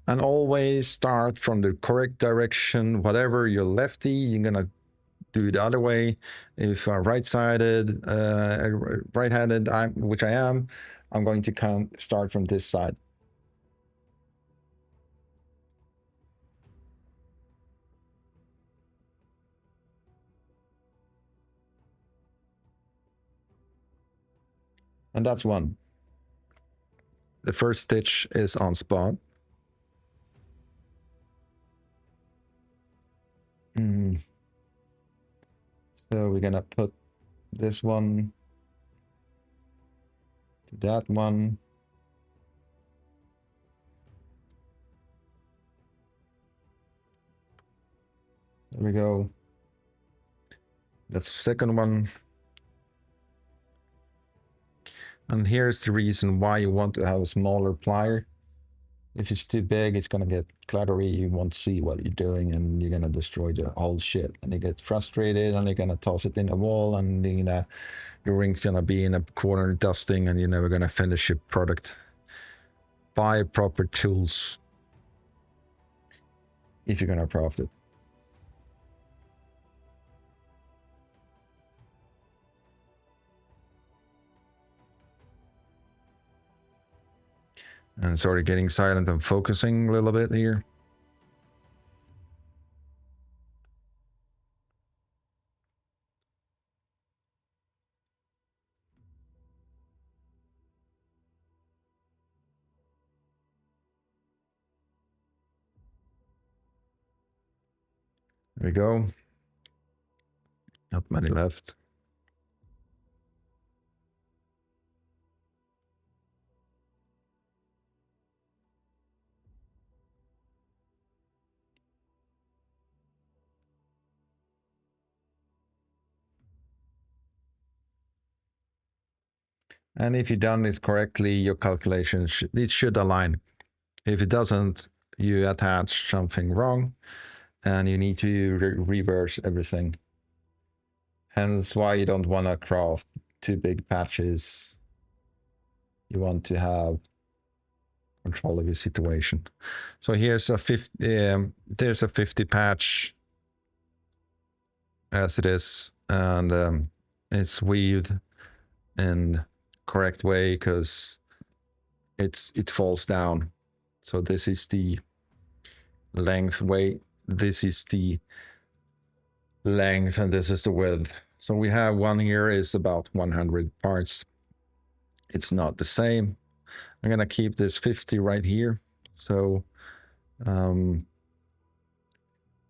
[SPEAKER 1] And always start from the correct direction. Whatever you're lefty, you're gonna do the other way. If right-sided, right-handed, which I am, I'm going to start from this side. And that's one. The first stitch is on spot. So we're gonna put this one to that one. There we go. That's the second one. And here's the reason why you want to have a smaller plier. If it's too big, it's gonna get cluttery. You won't see what you're doing, and you're gonna destroy the whole shit. And you get frustrated, and you're gonna toss it in the wall, and your ring's gonna be in a corner dusting, and you're never gonna finish your product. Buy proper tools if you're gonna craft it. And sorry, getting silent and focusing a little bit here. There we go. Not many left. And if you've done this correctly, your calculation it should align. If it doesn't, you attach something wrong and you need to reverse everything. Hence why you don't want to craft two big patches. You want to have control of your situation. So here's a 50, there's a 50 patch as it is, and it's weaved in correct way because it falls down. So this is the length way, this is the length, and this is the width. So we have one here is about 100 parts. It's not the same. I'm gonna keep this 50 right here. So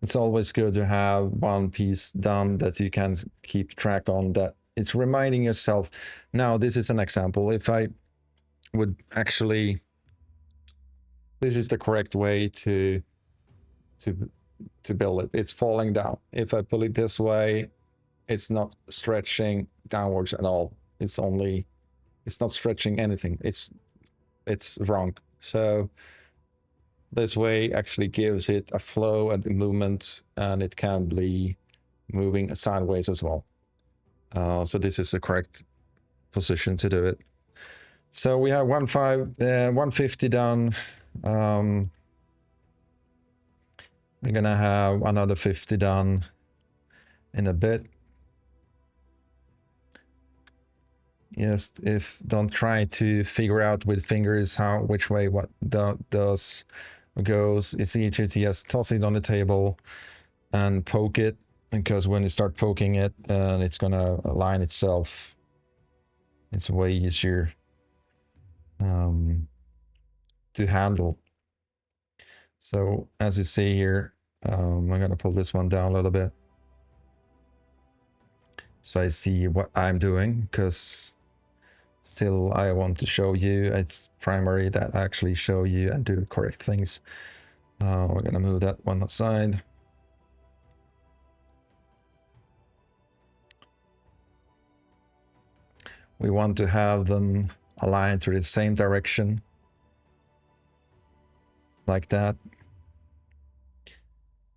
[SPEAKER 1] it's always good to have one piece done that you can keep track on, that it's reminding yourself. Now, this is an example. If I would actually, this is the correct way to build it. It's falling down. If I pull it this way, it's not stretching downwards at all. It's not stretching anything. It's wrong. So this way actually gives it a flow and movement, and it can be moving sideways as well. So this is the correct position to do it. So we have 150 done. We're gonna have another 50 done in a bit. Yes, don't try to figure out with fingers which way what does goes. It's easier to just toss it on the table and poke it, because when you start poking it, it's gonna align itself. It's way easier to handle. So as you see here, I'm gonna pull this one down a little bit so I see what I'm doing, because still I want to show you. It's primary that I actually show you and do correct things. We're gonna move that one aside. We want to have them aligned to the same direction, like that.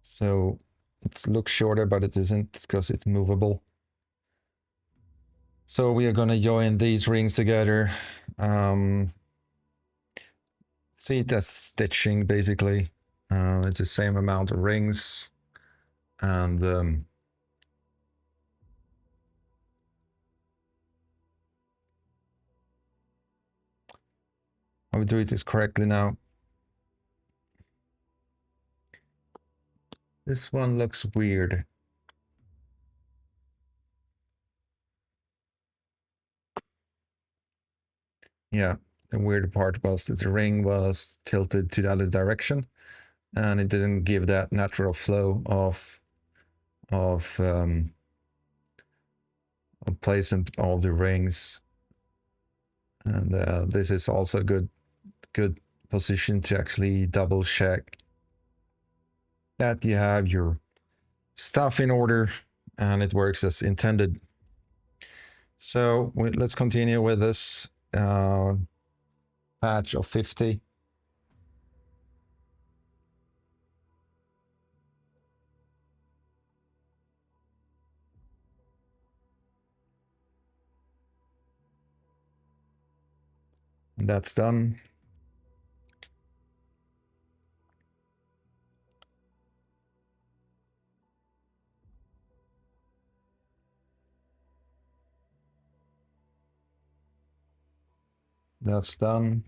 [SPEAKER 1] So it looks shorter, but it isn't, because it's movable. So we are going to join these rings together. See it as stitching, basically. It's the same amount of rings, and I will do it correctly now. This one looks weird. Yeah, the weird part was that the ring was tilted to the other direction, and it didn't give that natural flow of placement of the rings. And this is also good position to actually double check that you have your stuff in order and it works as intended. So let's continue with this patch of 50. That's done. That's done.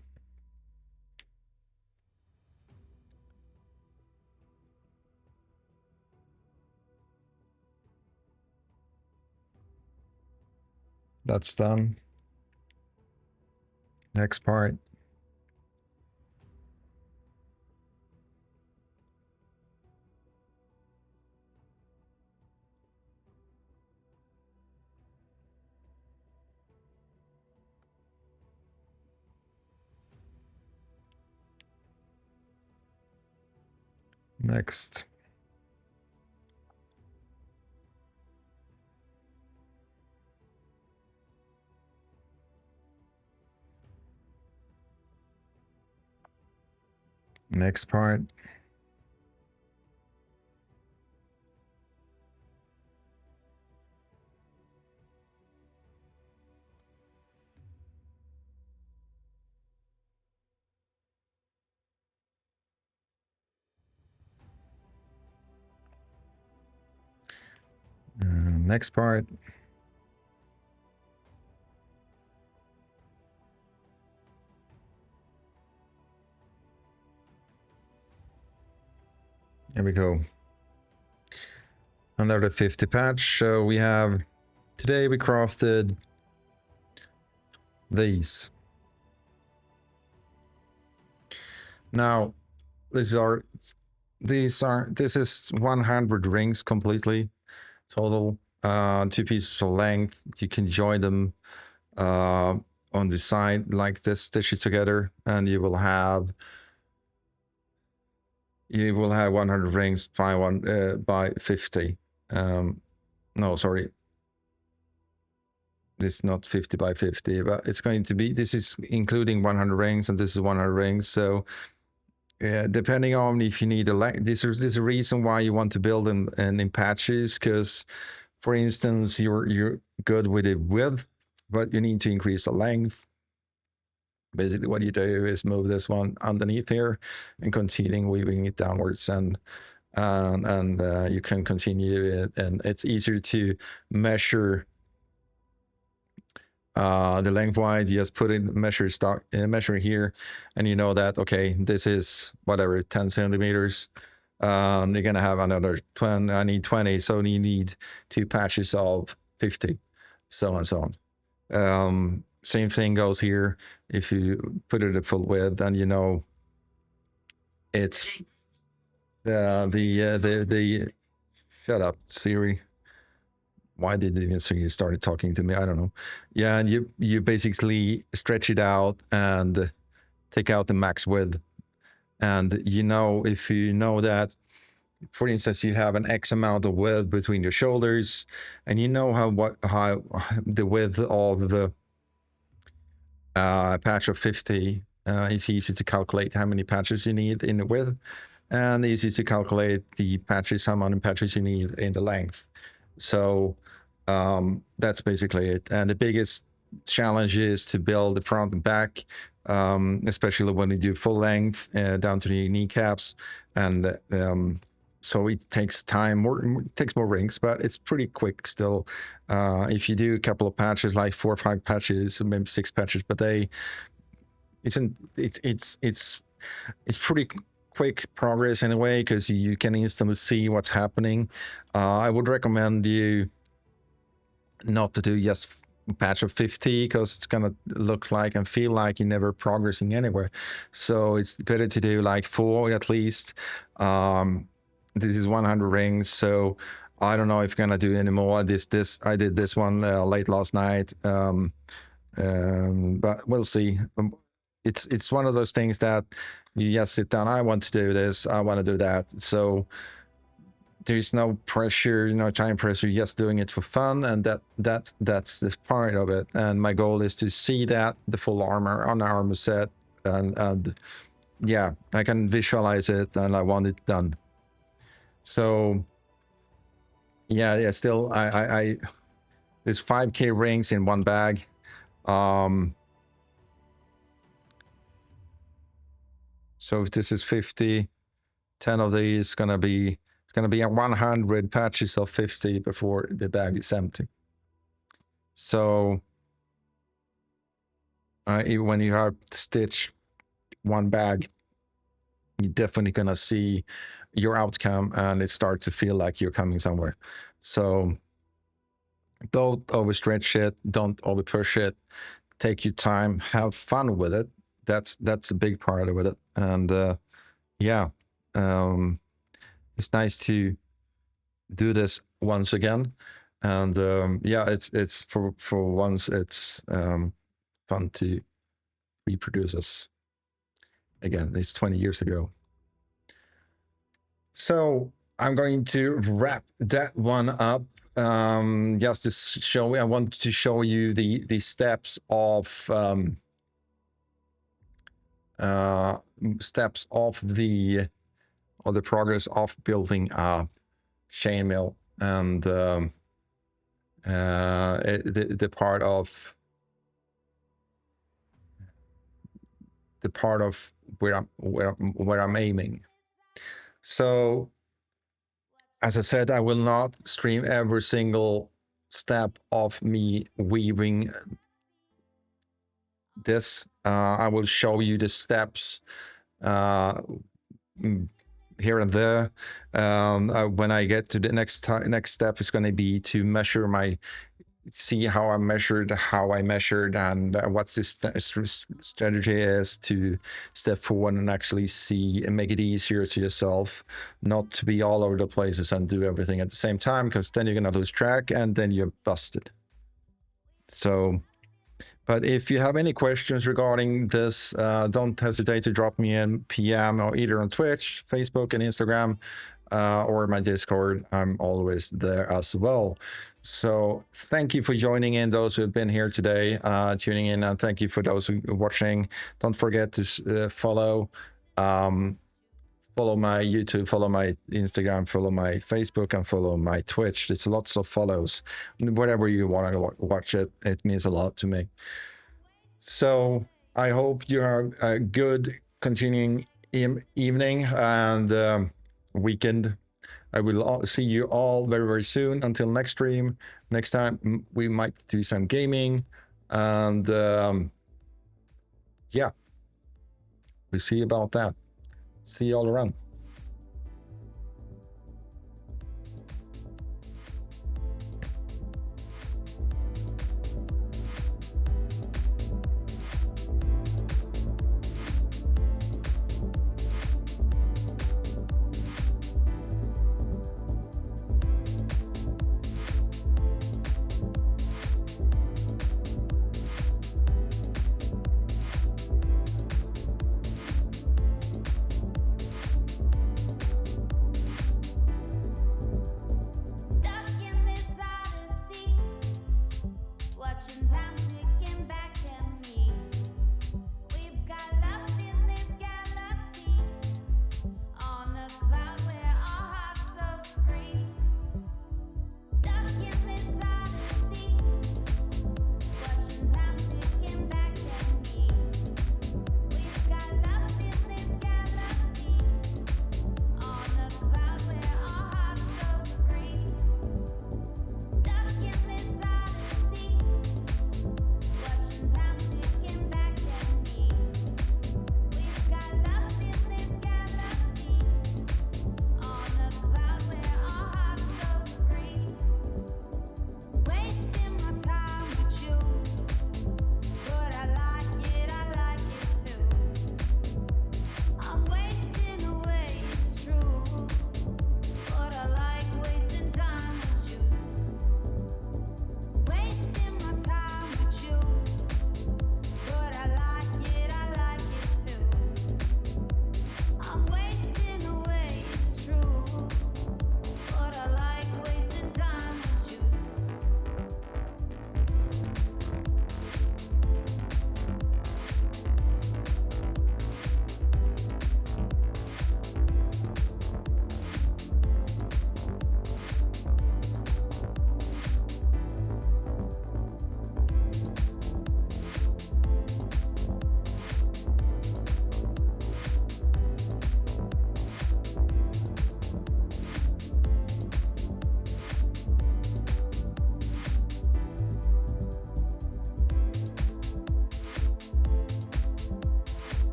[SPEAKER 1] That's done. Next part. Next. Next part. Next part. Here we go. Another 50 patch. So we have, today we crafted these. Now, this is 100 rings completely total. 2 pieces of length. You can join them on the side like this, stitch it together, and you will have 100 rings by 50. No, sorry, this is not 50 by 50, but it's going to be, this is including 100 rings, and this is 100 rings. So depending on if you need a length, this is a reason why you want to build them in patches, because for instance, you're good with the width, but you need to increase the length. Basically what you do is move this one underneath here and continue weaving it downwards, and you can continue it, and it's easier to measure the lengthwise. You just put in measure here, and you know that, okay, this is whatever, 10 centimeters. You're gonna have another 20. I need 20, so you need 2 patches of 50, so on and so on. Same thing goes here. If you put it at full width, and you know it's the shut up, Siri. Why did you started talking to me? I don't know. Yeah, and you basically stretch it out and take out the max width. And you know, if you know that, for instance, you have an X amount of width between your shoulders, and you know how the width of the patch of 50, it's easy to calculate how many patches you need in the width, and easy to calculate how many patches you need in the length. So that's basically it. And the biggest challenge is to build the front and back, especially when you do full length down to the kneecaps. And so it takes time, it takes more rings, but it's pretty quick still. If you do a couple of patches, like 4 or 5 patches, maybe 6 patches per day, it's pretty quick progress in a way, because you can instantly see what's happening. I would recommend you not to do just a patch of 50, because it's gonna look like and feel like you're never progressing anywhere. So it's better to do like 4 at least. This is 100 rings, so I don't know if I'm gonna do any more. I did this one late last night, but we'll see. It's one of those things that you just sit down. I want to do this. I want to do that. So there's no pressure, no time pressure. Just doing it for fun, and that's the part of it. And my goal is to see that the full armor on the armor set, and yeah, I can visualize it, and I want it done. So yeah. Still, I there's 5K rings in one bag. So if this is 50, 10 of these it's gonna be 100 patches of 50 before the bag is empty. So when you have to stitch one bag, you're definitely gonna see your outcome, and it starts to feel like you're coming somewhere. So don't overstretch it, don't over push it. Take your time, have fun with it. That's a big part of it. And yeah, it's nice to do this once again. And yeah, it's for once it's fun to reproduce us again. It's 20 years ago. So I'm going to wrap that one up. Just to show, I want to show you the steps of steps of the progress of building a chainmail, and the part of where I'm aiming. So, as I said, I will not stream every single step of me weaving this. I will show you the steps here and there. When I get to the next step, is going to be to measure see how I measured, and what this strategy is to step forward and actually see and make it easier to yourself, not to be all over the places and do everything at the same time, because then you're going to lose track and then you're busted. So, but if you have any questions regarding this, don't hesitate to drop me a PM, or either on Twitch, Facebook, and Instagram, or my Discord. I'm always there as well. So thank you for joining in, those who have been here today, tuning in, and thank you for those who are watching. Don't forget to follow my YouTube, follow my Instagram, follow my Facebook, and follow my Twitch. It's lots of follows. Whatever you want to watch it, it means a lot to me. So I hope you have a good continuing evening and weekend. I will see you all very, very soon. Until next stream. Next time we might do some gaming, and yeah, we'll see about that. See you all around.